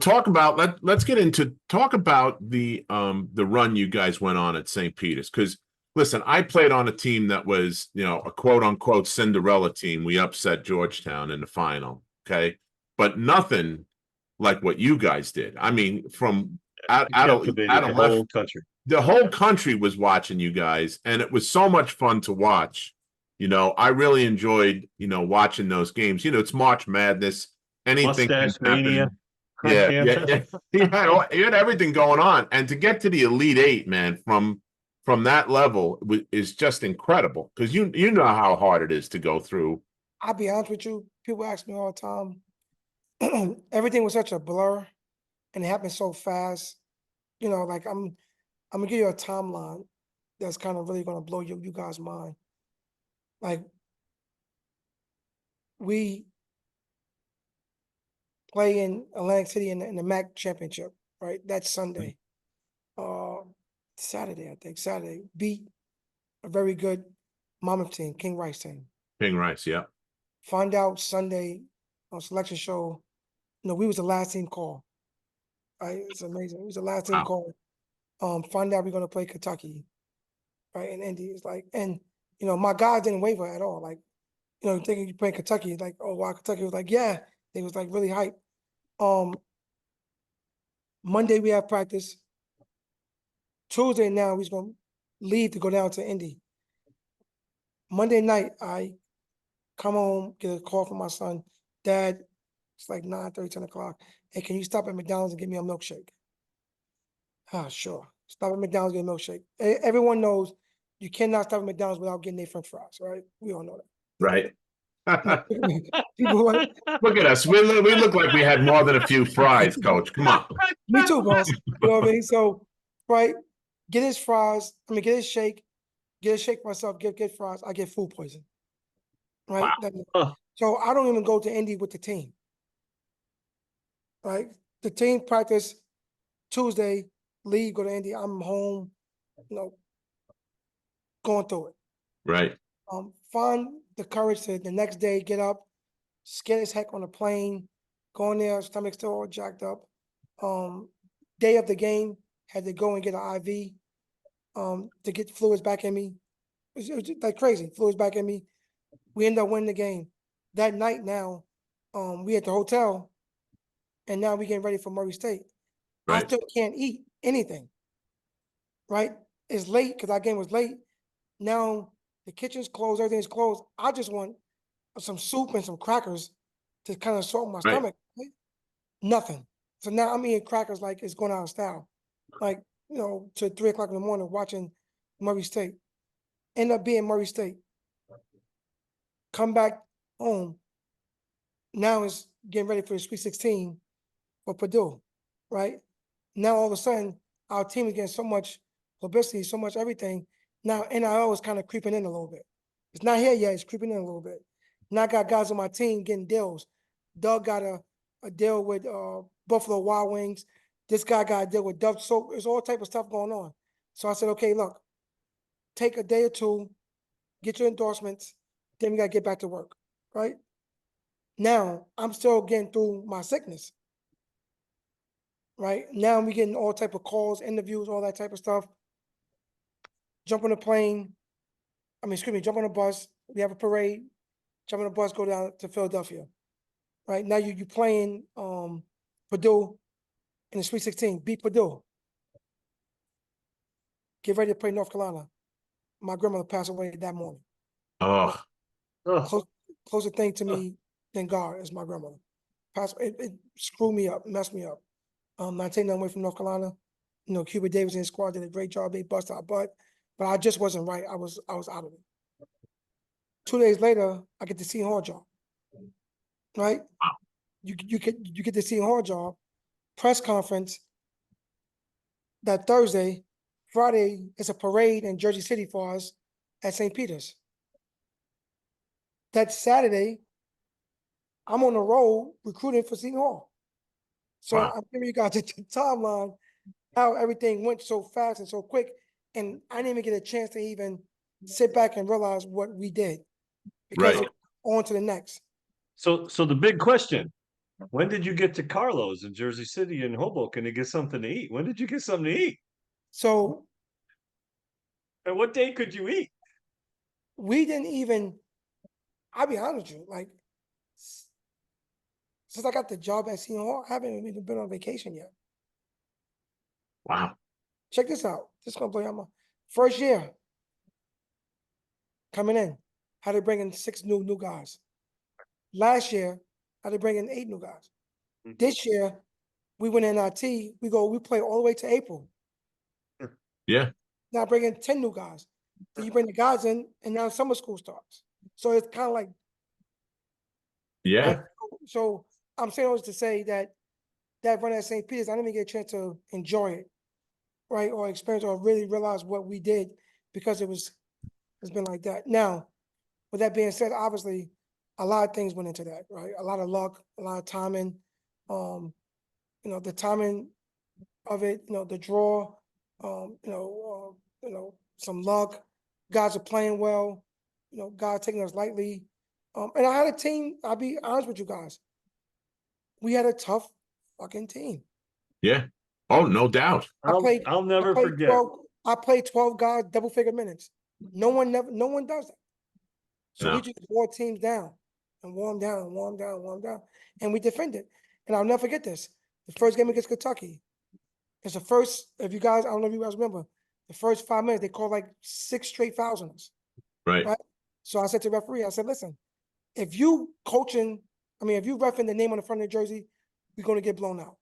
let's get into talk about the run you guys went on at St. Peter's. Because listen, I played on a team that was, a quote unquote Cinderella team. We upset Georgetown in the final. Okay. But nothing like what you guys did. I mean, from out of The whole country. The whole country was watching you guys, and it was so much fun to watch. I really enjoyed, watching those games. It's March Madness. Anything can Mustache Mania. happen. Yeah. You had everything going on, and to get to the Elite Eight, man, from that level is just incredible because you know how hard it is to go through. I'll be honest with you. People ask me all the time. Everything was such a blur, and it happened so fast. Like I'm gonna give you a timeline that's kind of really gonna blow you guys' mind. Like we play in Atlantic City in the MAC championship, right? That's Sunday. Saturday, I think. Saturday. Beat a very good Monmouth team, King Rice team. King Rice, yeah. Find out Sunday on selection show, we was the last team called. Right? It's amazing. It was the last team called. Find out we're gonna play Kentucky, right? And Indy is like, and my guys didn't waver at all. Like, thinking you playing Kentucky, like, oh wow, Kentucky was like, yeah, they was like really hype. Monday we have practice. Tuesday now we're gonna leave to go down to Indy. Monday night I come home, get a call from my son, Dad. It's like 9:30, 10 o'clock. Hey, can you stop at McDonald's and get me a milkshake? Sure. Stop at McDonald's, get a milkshake. Everyone knows you cannot stop at McDonald's without getting their French fries, right? We all know that. Right. People want, Look at us. We look like we had more than a few fries, coach. Come on. me too, boss. You know what I mean? So, right, get his fries. I mean, get his shake. Get a shake myself. Get fries. I get food poison. Right. Oh, So I don't even go to Indy with the team. Right. The team practice Tuesday. Leave. Go to Indy. I'm home. You know, going through it. Right. Find the courage to the next day get up, scared as heck on a plane, going there, stomach still all jacked up. Day of the game, had to go and get an IV to get fluids back in me. It was like crazy, fluids back in me. We ended up winning the game. That night now, we at the hotel, and now we getting ready for Murray State. I Right. still can't eat anything. Right? It's late because our game was late. Now the kitchen's closed, everything's closed. I just want some soup and some crackers to kind of salt my Right. stomach. Nothing. So now I'm eating crackers like it's going out of style. Like, you know, to 3 o'clock in the morning watching Murray State. End up being Murray State. Come back home. Now it's getting ready for the Sweet 16 for Purdue, right? Now all of a sudden, our team is getting so much publicity, so much everything. Now NIL is kind of creeping in a little bit. It's not here yet, it's creeping in a little bit. Now I got guys on my team getting deals. Doug got a deal with Buffalo Wild Wings. This guy got a deal with Dove Soap. There's all type of stuff going on. So I said, okay, look, take a day or two, get your endorsements, then we got to get back to work, right? Now, I'm still getting through my sickness, right? Now we getting all type of calls, interviews, all that type of stuff. Jump on a plane. Jump on a bus. We have a parade. Jump on a bus, go down to Philadelphia, right? Now you playing Purdue in the Sweet 16, beat Purdue. Get ready to play North Carolina. My grandmother passed away that morning. Oh, oh, Closer thing to me than God is my grandmother. It screwed me up, messed me up. Not taking nothing away from North Carolina. You know, Cuba Davis and his squad did a great job. They busted our butt, but I just wasn't right. I was out of it. 2 days later, I get to see Hall job. Right? You get to see Hall job press conference that Thursday. Friday is a parade in Jersey City for us at St. Peter's. That Saturday, I'm on the road recruiting for Seton Hall. So wow. I'm giving you guys the timeline, how everything went so fast and so quick. And I didn't even get a chance to even sit back and realize what we did. Because Right. on to the next. so the big question: when did you get to Carlo's in Jersey City and Hoboken to get something to eat? When did you get something to eat? So And what day could you eat? we didn't even, I'll be honest with you, like, since I got the job at Seton Hall, I haven't even been on vacation yet. Wow. Check this out. This is gonna blow your mind. First year coming in, had to bring in 6 new guys. Last year, had to bring in 8 new guys. This year, we went NIT. We play all the way to April. Yeah. Now bring in 10 new guys. Then you bring the guys in, and now summer school starts. So it's kind of like, Yeah. right? So I'm saying all this to say that run at St. Peter's, I didn't even get a chance to enjoy it, right? Or experience or really realize what we did because it's been like that. Now, with that being said, obviously, a lot of things went into that, right? A lot of luck, a lot of timing. The timing of it, the draw, some luck. Guys are playing well, guys taking us lightly. And I had a team, I'll be honest with you guys. We had a tough fucking team. Yeah. Oh, no doubt. I'll never forget. I played 12 guys, double figure minutes. No one does that. So we just wore teams down and wore them down and wore them down and wore them down. And we defended. And I'll never forget this. The first game against Kentucky. It's the first, if you guys, I don't know if you guys remember, the first 5 minutes, they called like 6 straight fouls on us. Right. So I said to the referee, I said, listen, if you reffing the name on the front of the jersey, we're going to get blown out.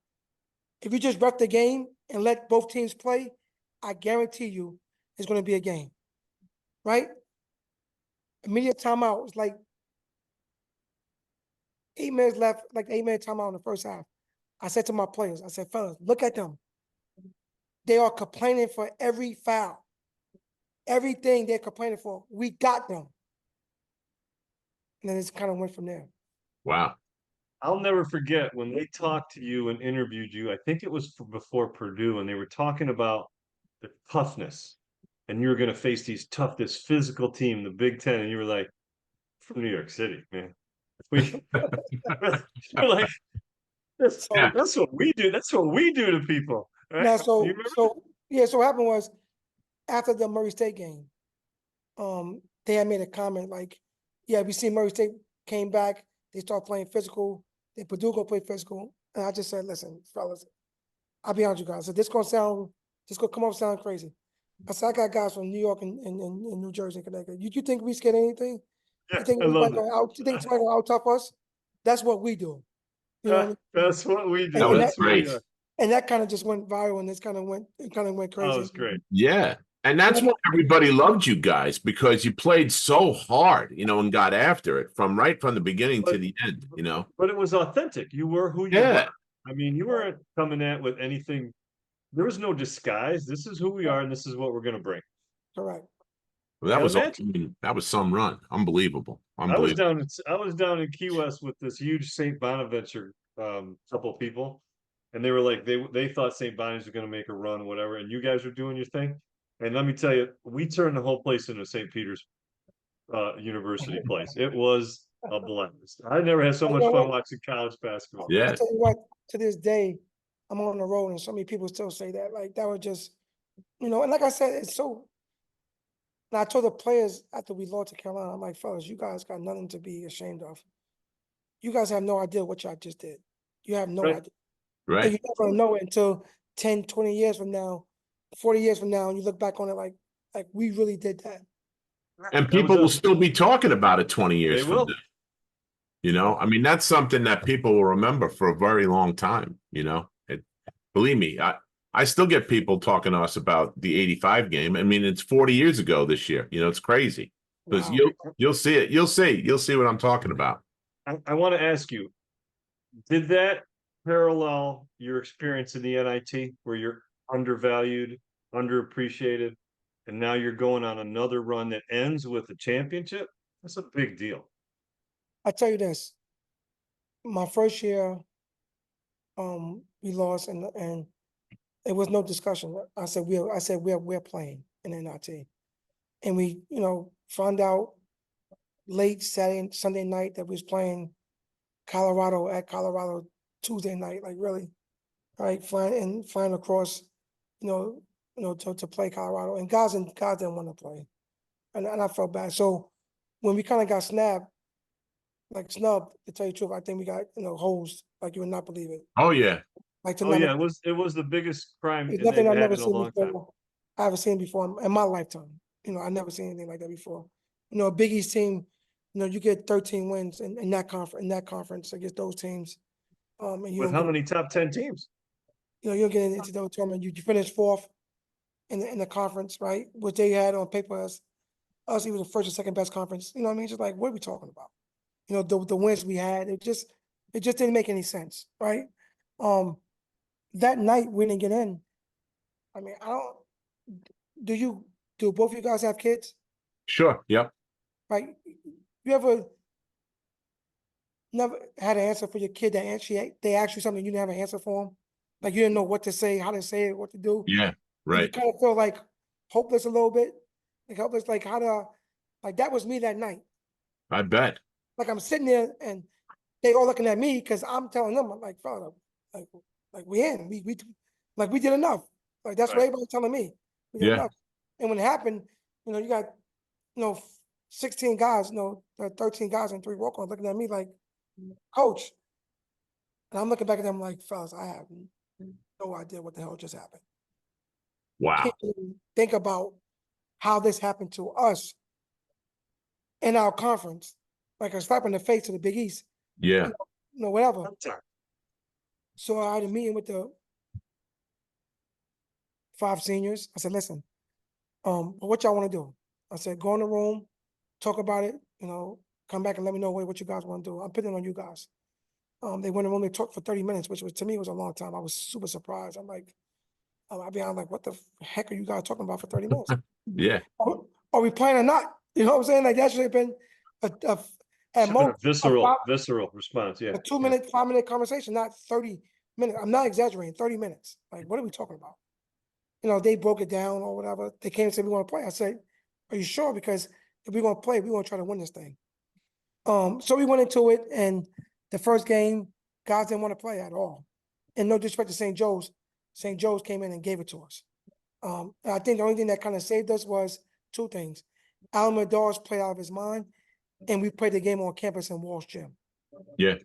If you just ref the game and let both teams play, I guarantee you it's going to be a game. Right? Immediate timeout was like 8 minutes left, like 8 minute timeout in the first half. I said to my players, I said, fellas, look at them. They are complaining for every foul. Everything they're complaining for, we got them. And then it kind of went from there. Wow. I'll never forget when they talked to you and interviewed you. I think it was before Purdue, and they were talking about the toughness, and you were going to face this physical team, the Big Ten, and you were like, "From New York City, man." You're like, that's, Yeah. that's what we do. That's what we do to people. Right? Now, You remember? so what happened was after the Murray State game, they had made a comment like, yeah, we see Murray State came back, they start playing physical, they Purdue go play physical. And I just said, listen, fellas, I'll be honest with you guys. So this gonna come off sound crazy. I said, I got guys from New York and New Jersey and Connecticut. You think we scared of anything? Yeah, You think I love you think somebody gonna out tough us? That's what we do. You know what I mean? That's what we do. That was That's who we great. are. And that kind of just went viral, and it kind of went crazy. Oh, it's great. Yeah. And that's why everybody loved you guys, because you played so hard, and got after it from the beginning to the end, But it was authentic. You were who you Yeah. were. I mean, you weren't coming at with anything. There was no disguise. This is who we are, and this is what we're going to bring. Correct. Well, that And was imagine- that was some run. Unbelievable. I was down in Key West with this huge St. Bonaventure couple of people, and they were like they thought St. Bonaventure was going to make a run, whatever, and you guys were doing your thing. And let me tell you, we turned the whole place into St. Peter's University place. It was a blast. I never had so much fun watching college basketball. Yeah. I tell you what, to this day, I'm on the road, and so many people still say that. Like that was just, and like I said, it's so. And I told the players after we lost to Carolina, I'm like, fellas, you guys got nothing to be ashamed of. You guys have no idea what y'all just did. You have no idea. Right. And you're not gonna know it until 10, 20 years from now, 40 years from now, and you look back on it like we really did that. And people will still be talking about it 20 years They from will. now. I mean, that's something that people will remember for a very long time. Believe me, I still get people talking to us about the 85 game. I mean, it's 40 years ago this year. It's crazy. Because Wow. you'll see it. You'll see what I'm talking about. I want to ask you, did that parallel your experience in the NIT where you're undervalued, underappreciated, and now you're going on another run that ends with a championship? That's a big deal. I tell you this, my first year, we lost, and it was no discussion. I said we're playing in NIT, and we found out late Sunday night that we was playing Colorado at Colorado Tuesday night, like really, right? Flying across, to play Colorado, and guys didn't want to play, and I felt bad. So when we kind of got snubbed, to tell you the truth, I think we got hosed like you would not believe it. Oh, yeah. Like Oh yeah, it was the biggest crime it's they've nothing I've had never in a seen long time. before. I haven't seen before in my lifetime. I've never seen anything like that before. A Big East team, you get 13 wins in that conference against those teams. And you With how many top 10 teams? you're getting into the tournament. You finish fourth in the conference, right? Which they had on paper as us even the first or second best conference. You know what I mean? Just like, what are we talking about? The wins we had, it just didn't make any sense, right? That night we didn't get in. I mean, do both of you guys have kids? Sure. Yep. Right? You ever never had an answer for your kid that they asked you something you didn't have an answer for them? Like you didn't know what to say, how to say it, what to do? Yeah. And Right. you kind of feel like hopeless a little bit. Like helpless, like that was me that night. I bet. Like I'm sitting there and they all looking at me because I'm telling them, I'm like, fella, like we in. We did enough. Like that's what everybody telling me. We did enough. And when it happened, you got 16 guys, 13 guys and 3 walk-ons looking at me like, coach. And I'm looking back at them like, fellas, I have no idea what the hell just happened. Wow. Can't even think about how this happened to us in our conference. Like a slap in the face to the Big East. Yeah. Whatever. So I had a meeting with the 5 seniors. I said, listen, what y'all want to do? I said, go in the room, talk about it, come back and let me know what you guys want to do. I'm putting it on you guys. They went and only talked for 30 minutes, which was, to me, was a long time. I was super surprised. I'm like, I'll be honest, like, what the heck are you guys talking about for 30 minutes? Yeah. Are we playing or not? You know what I'm saying? Like, that should have been at Should have been a most visceral response. Yeah. a 2-minute, 5-minute conversation, not 30 minutes. I'm not exaggerating, 30 minutes. Like, what are we talking about? You know, they broke it down or whatever. They came and said, we want to play. I said, are you sure? Because if we're going to play, we want to try to win this thing. So we went into it, and the first game, guys didn't want to play at all. And no disrespect to St. Joe's came in and gave it to us. And I think the only thing that kind of saved us was two things. Alma Dawes played out of his mind, and we played the game on campus in Walsh Gym. Yeah.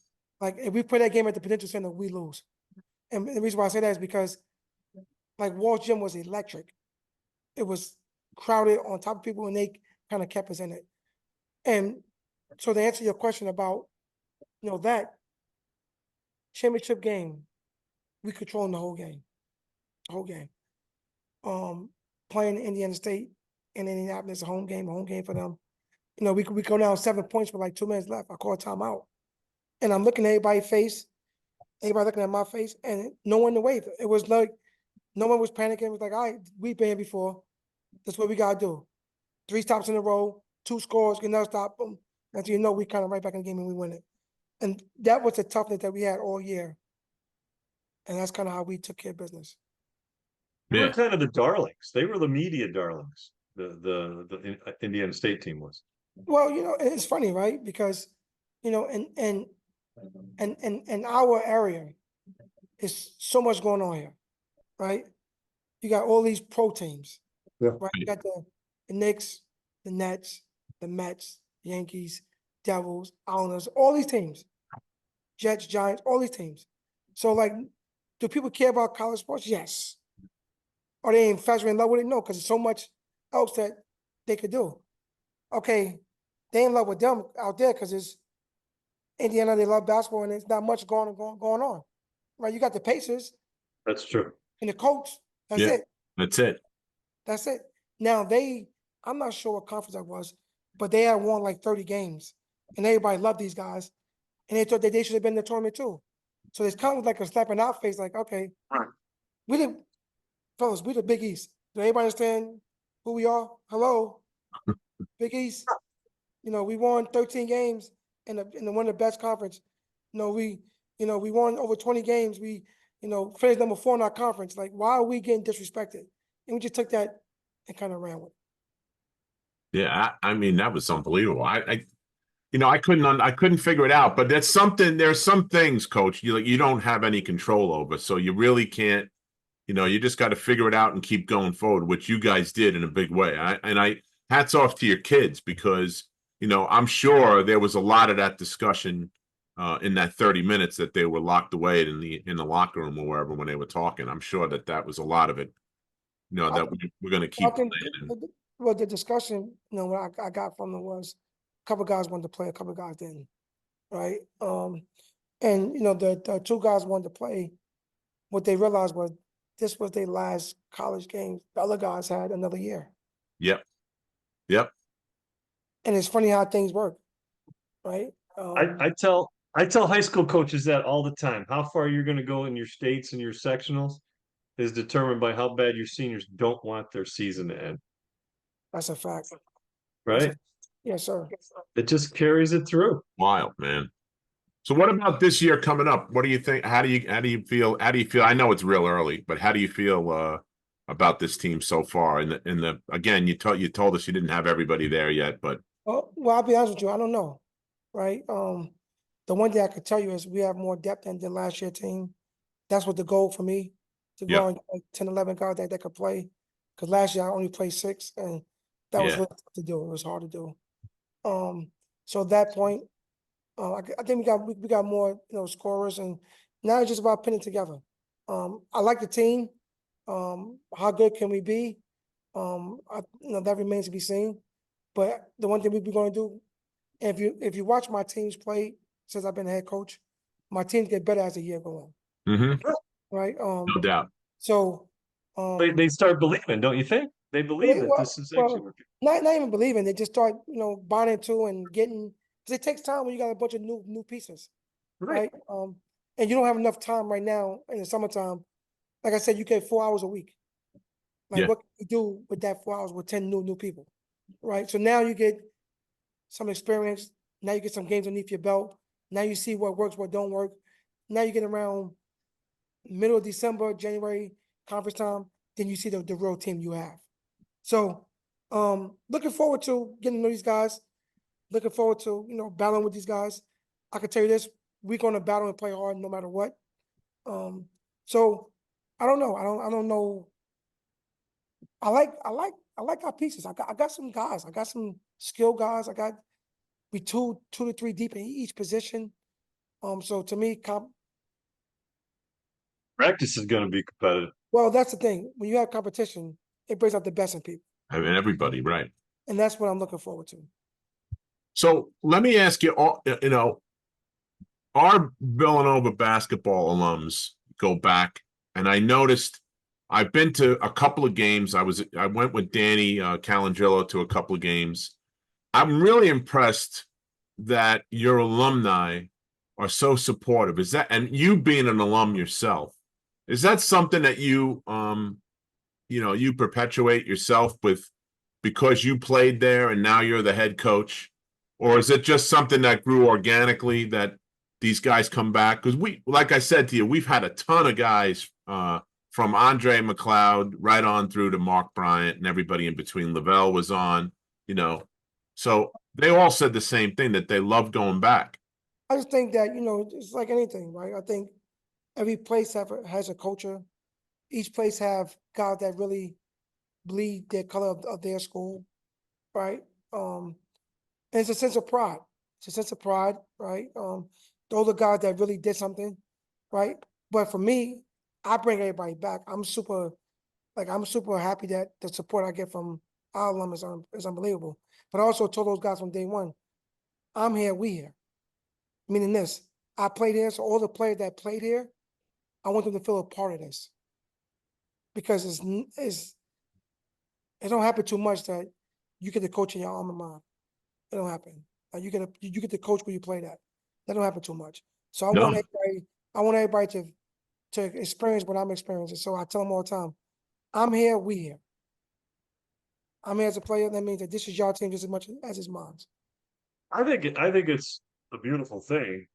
Like, if we play that game at the Prudential Center, we lose. And the reason why I say that is because, like, Walsh Gym was electric. It was crowded on top of people, and they kind of kept us in it. And so to answer your question about, you know, that championship game, we controlled the whole game. Playing Indiana State in Indianapolis, a home game for them. You know, we go down 7 points with like 2 minutes left. I call a timeout. And I'm looking at everybody's face, everybody looking at my face, and no one to wave. It was like, no one was panicking. It was like, all right, we've been here before. That's what we got to do. 3 stops in a row, 2 scores, get another stop, boom. And so, you know, we kind of right back in the game and we win it. And that was the toughness that we had all year. And that's kind of how we took care of business. They Yeah. were kind of the darlings. They were the media darlings. The Indiana State team was. Well, you know, it's funny, right? Because, you know, in our area, is so much going on here, right? You got all these pro teams, right? You got the Knicks, the Nets, the Mets, Yankees, Devils, Islanders, all these teams, Jets, Giants, all these teams. So, like, do people care about college sports? Yes. Are they infatuated in love with it? No, because there's so much else that they could do. Okay, they in love with them out there because it's Indiana, they love basketball, and there's not much going on. Right? You got the Pacers. That's true. And the Colts. That's Yeah. it. That's it. That's it. Now I'm not sure what conference that was, but they had won like 30 games, and everybody loved these guys, and they thought that they should have been in the tournament too. So it's kind of like a slap in our face, like, okay, we the Big East. Do everybody understand who we are? Hello, Big East. You know, we won 13 games in the one of the best conference. We won over 20 games. We, finished number 4 in our conference. Like, why are we getting disrespected? And we just took that and kind of ran with it. Yeah, I mean, that was unbelievable. I couldn't figure it out. But there's some things, Coach, you don't have any control over. So you really can't. You just got to figure it out and keep going forward, which you guys did in a big way. Hats off to your kids, because I'm sure there was a lot of that discussion in that 30 minutes that they were locked away in the locker room or wherever when they were talking. I'm sure that was a lot of it. That we're going to keep playing. Well, the discussion, what I got from them was a couple of guys wanted to play, a couple of guys didn't, right? And the 2 guys wanted to play. What they realized was this was their last college game. The other guys had another year. Yep. And it's funny how things work, right? I tell high school coaches that all the time. How far you're going to go in your states and your sectionals is determined by how bad your seniors don't want their season to end. That's a fact. Right? Yes, sir. It just carries it through. Wild, man. So what about this year coming up? What do you think? How do you feel? I know it's real early, but how do you feel about this team so far? Again, you told us you didn't have everybody there yet, but well, I'll be honest with you, I don't know. Right? The one thing I could tell you is we have more depth than the last year team. That's what the goal for me, to go on like 10, 11 guys that could play. Because last year I only played 6, and that was really tough to do. It was hard to do. So at that point, I think we got more scorers, and now it's just about putting it together. I like the team. How good can we be? That remains to be seen. But the one thing we're going to do, if you watch my teams play since I've been head coach, my teams get better as the year goes on. Mm-hmm. Right? No doubt. So they start believing, don't you think? They believe that this is actually working. Not even believing. They just start bonding to and getting. Because it takes time when you got a bunch of new pieces, right? And you don't have enough time right now in the summertime. Like I said, you get 4 hours a week. Like Yeah. what can you do with that 4 hours with 10 new people, right? So now you get some experience. Now you get some games underneath your belt. Now you see what works, what don't work. Now you get around middle of December, January, conference time, then you see the real team you have. So looking forward to getting to know these guys. Looking forward to, battling with these guys. I can tell you this, we're gonna battle and play hard no matter what. So I don't know. I don't know. I like our pieces. I got some guys. I got some skill guys. I got we two to three deep in each position. So to me, Practice is going to be competitive. well, that's the thing. When you have competition, it brings out the best in people. I mean, everybody, right? And that's what I'm looking forward to. So let me ask you, our Villanova basketball alums go back, and I noticed I've been to a couple of games. I went with Danny Calangillo to a couple of games. I'm really impressed that your alumni are so supportive. Is that, and you being an alum yourself, is that something that you you perpetuate yourself with because you played there and now you're the head coach? Or is it just something that grew organically that these guys come back? Because like I said to you, we've had a ton of guys from Andre McLeod right on through to Mark Bryant and everybody in between. Lavelle was on, so they all said the same thing, that they love going back. I just think that, it's like anything, right? I think every place has a culture. Each place have guys that really bleed their color of their school, right? And it's a sense of pride. It's a sense of pride, right? Those are guys that really did something, right? But for me, I bring everybody back. I'm super happy that the support I get from our alum is unbelievable. But I also told those guys from day one, I'm here, we here. Meaning this, I played here, so all the players that played here, I want them to feel a part of this. Because it don't happen too much that you get to coach in your alma mater. It don't happen. You get to coach where you play that. That don't happen too much. So I want everybody to experience what I'm experiencing. So I tell them all the time, I'm here, we here. I'm here as a player. That means that this is your team just as much as it's mine. I think it's a beautiful thing.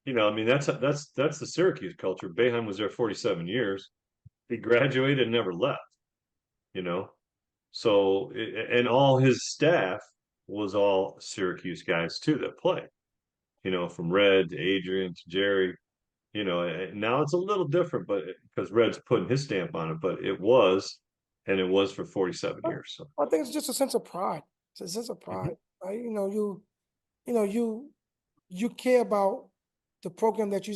I mean, that's the Syracuse culture. Boeheim was there 47 years. He graduated and never left. So and all his staff was all Syracuse guys too that play. From Red to Adrian to Jerry. Now it's a little different, but because Red's putting his stamp on it, but it was for 47 years. So I think it's just a sense of pride. It's a sense of pride, right? You care about the program that you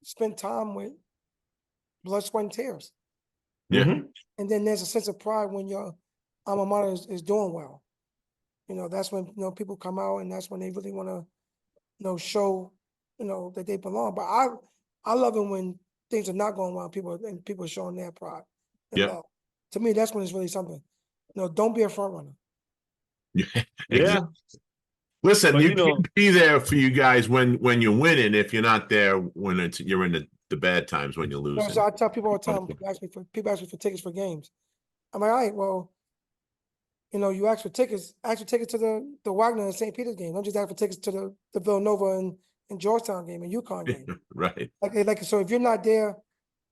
spend time with, blood, sweat, and tears. Yeah. And then there's a sense of pride when your alma mater is doing well. That's when people come out, and that's when they really want to show that they belong. But I love it when things are not going well, and people are showing their pride and love. To me, that's when it's really something. Don't be a front runner. Yeah. Yeah. Listen, But, you can't be there for you guys when you're winning if you're not there when you're in the bad times when you're losing. So I tell people all the time, people ask me for tickets for games. I'm like, all right, well, you ask for tickets to the Wagner and St. Peter's game. Don't just ask for tickets to the Villanova and Georgetown game and UConn game. Right. So if you're not there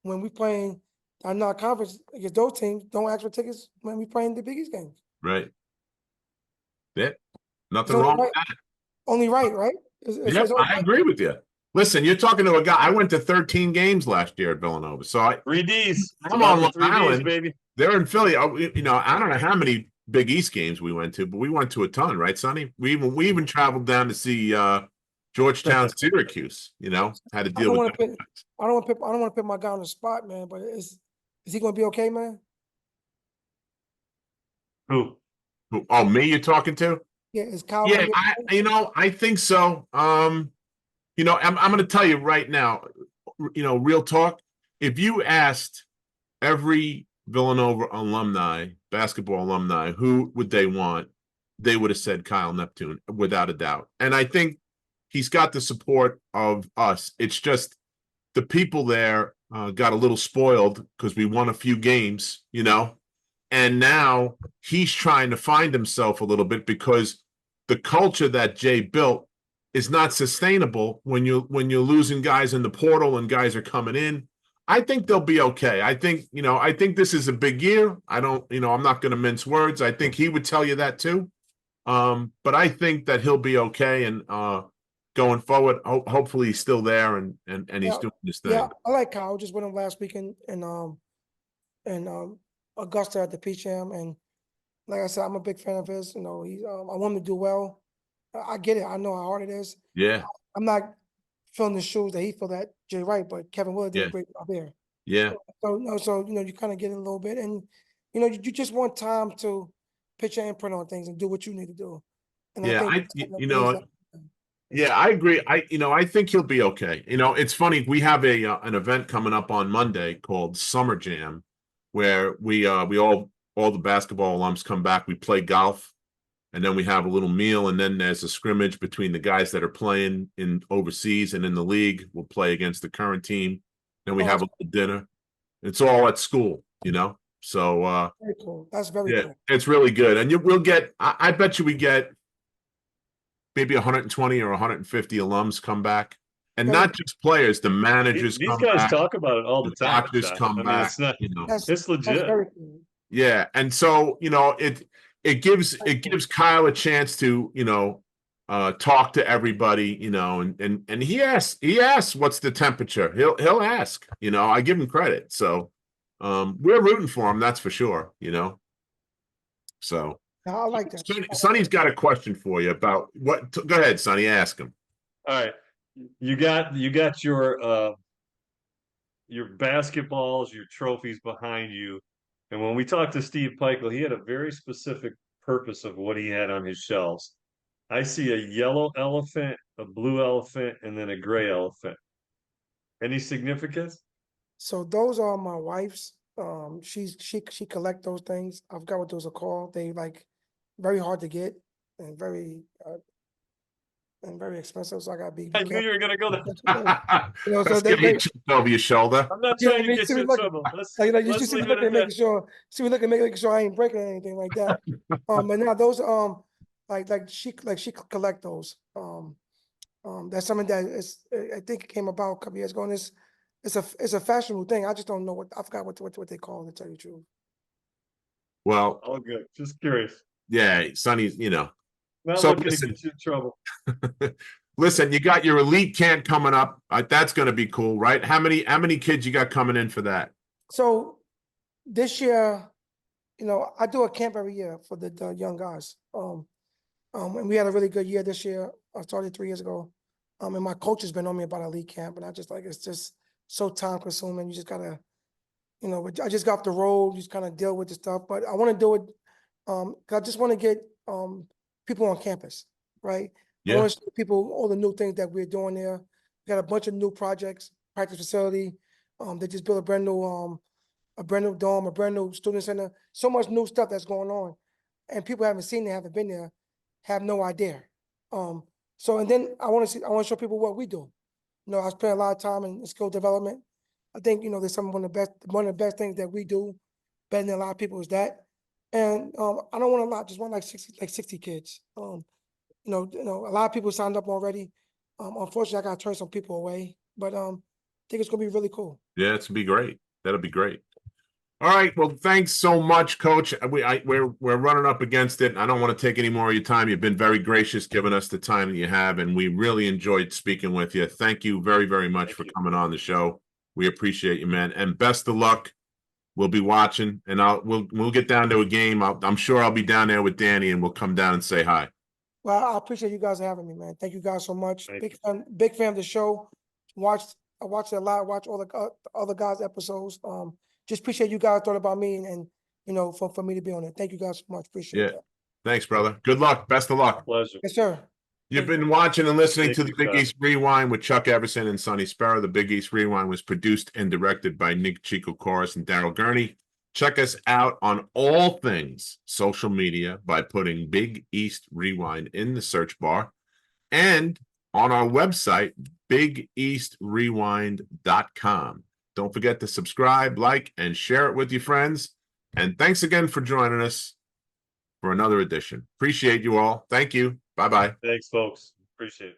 when we playing our non-conference against those teams, don't ask for tickets when we playing the Big East games. Right. Yeah. Nothing wrong with that. Only right? Yep, I agree with you. Listen, you're talking to a guy. I went to 13 games last year at Villanova. So 3 Ds. I'm on Long 3 Ds, Island, baby. They're in Philly. I don't know how many Big East games we went to, but we went to a ton, right, Sonny? We even traveled down to see Georgetown, Syracuse. Had to deal with. I don't want to put my guy on the spot, man. But is he going to be okay, man? Who? Oh, me? You're talking to? Yeah, is Kyle? Yeah, I think so. I'm going to tell you right now. Real talk. If you asked every Villanova alumni, basketball alumni, who would they want? They would have said Kyle Neptune without a doubt. And I think he's got the support of us. It's just the people there got a little spoiled because we won a few games, you know, and now he's trying to find himself a little bit because the culture that Jay built is not sustainable when you're losing guys in the portal and guys are coming in. I think they'll be okay. I think this is a big year. I'm not going to mince words. I think he would tell you that too. But I think that he'll be okay. And going forward, hopefully he's still there and he's doing this thing. Yeah, I like Kyle. Just went him last weekend in Augusta at the Peach Jam, and like I said, I'm a big fan of his. You know, I want him to do well. I get it. I know how hard it is. Yeah. I'm not filling the shoes that he filled at Jay Wright, but Kevin Willard did Yeah. a great job there. Yeah. So you kind of get it a little bit, and you just want time to pitch your imprint on things and do what you need to do. And Yeah, I think yeah, I agree. I think he'll be okay. It's funny. We have an event coming up on Monday called Summer Jam, where we all the basketball alums come back. We play golf, and then we have a little meal, and then there's a scrimmage between the guys that are playing in overseas and in the league. We'll play against the current team. Then we have a little dinner. It's all at school, So very cool. That's very cool. It's really good, and we'll get. I bet you we get maybe 120 or 150 alums come back, and not just players. The managers. These guys talk about it all the time. Doctors come back. It's not. That's legit. That's very cool. Yeah, and so it gives Kyle a chance to talk to everybody, and he asks what's the temperature. He'll ask. I give him credit. So we're rooting for him, that's for sure. So I like that. Sonny's got a question for you about what. Go ahead, Sonny. Ask him. All right, you got your basketballs, your trophies behind you. And when we talked to Steve Peichel, he had a very specific purpose of what he had on his shelves. I see a yellow elephant, a blue elephant, and then a gray elephant. Any significance? So those are my wife's. She collect those things. I forgot what those are called. They very hard to get and very expensive. So I gotta be. I knew you were gonna go there. So they over your shoulder. I'm not trying to get you in trouble. You see me looking, making sure I ain't breaking anything like that. But now those she collect those. That's something that I think it came about a couple years ago. And it's a fashionable thing. I just don't know I forgot what they call it, to tell you the truth. Well, all good. Just curious. Yeah, Sonny's, Not looking to get you in trouble. Listen, you got your elite camp coming up. That's going to be cool, right? How many kids you got coming in for that? So this year, I do a camp every year for the young guys. And we had a really good year this year. I started 3 years ago. And my coach has been on me about elite camp, and I just it's just so time consuming. You just gotta, I just got off the road. You just kind of deal with the stuff, but I want to do it. 'Cause I just want to get people on campus, right? Yeah. I want to show people all the new things that we're doing there. We got a bunch of new projects, practice facility. They just built a brand new dome, a brand new student center. So much new stuff that's going on, and people haven't seen it, haven't been there, have no idea. And then I want to show people what we do. I spend a lot of time in skill development. I think there's one of the best things that we do, better than a lot of people, is that. And I don't want a lot, just want like 60 kids. A lot of people signed up already. Unfortunately, I got to turn some people away, but I think it's gonna be really cool. Yeah, it's gonna be great. That'll be great. All right. Well, thanks so much, Coach. We're running up against it. I don't want to take any more of your time. You've been very gracious, giving us the time that you have, and we really enjoyed speaking with you. Thank you very, very much for coming on the show. We appreciate you, man. And best of luck. We'll be watching, and we'll get down to a game. I'm sure I'll be down there with Danny, and we'll come down and say hi. Well, I appreciate you guys having me, man. Thank you guys so much. Big fan of the show. I watched it a lot. Watch all the other guys' episodes. Just appreciate you guys thought about me and for me to be on it. Thank you guys so much. Appreciate it. Thanks, brother. Good luck. Best of luck. Pleasure. Yes, sir. You've been watching and listening to the Big East Rewind with Chuck Everson and Sonny Sparrow. The Big East Rewind was produced and directed by Nick Chico Chorus and Daryl Gurney. Check us out on all things social media by putting Big East Rewind in the search bar. And on our website, bigeastrewind.com. Don't forget to subscribe, like, and share it with your friends. And thanks again for joining us for another edition. Appreciate you all. Thank you. Bye-bye. Thanks, folks. Appreciate it.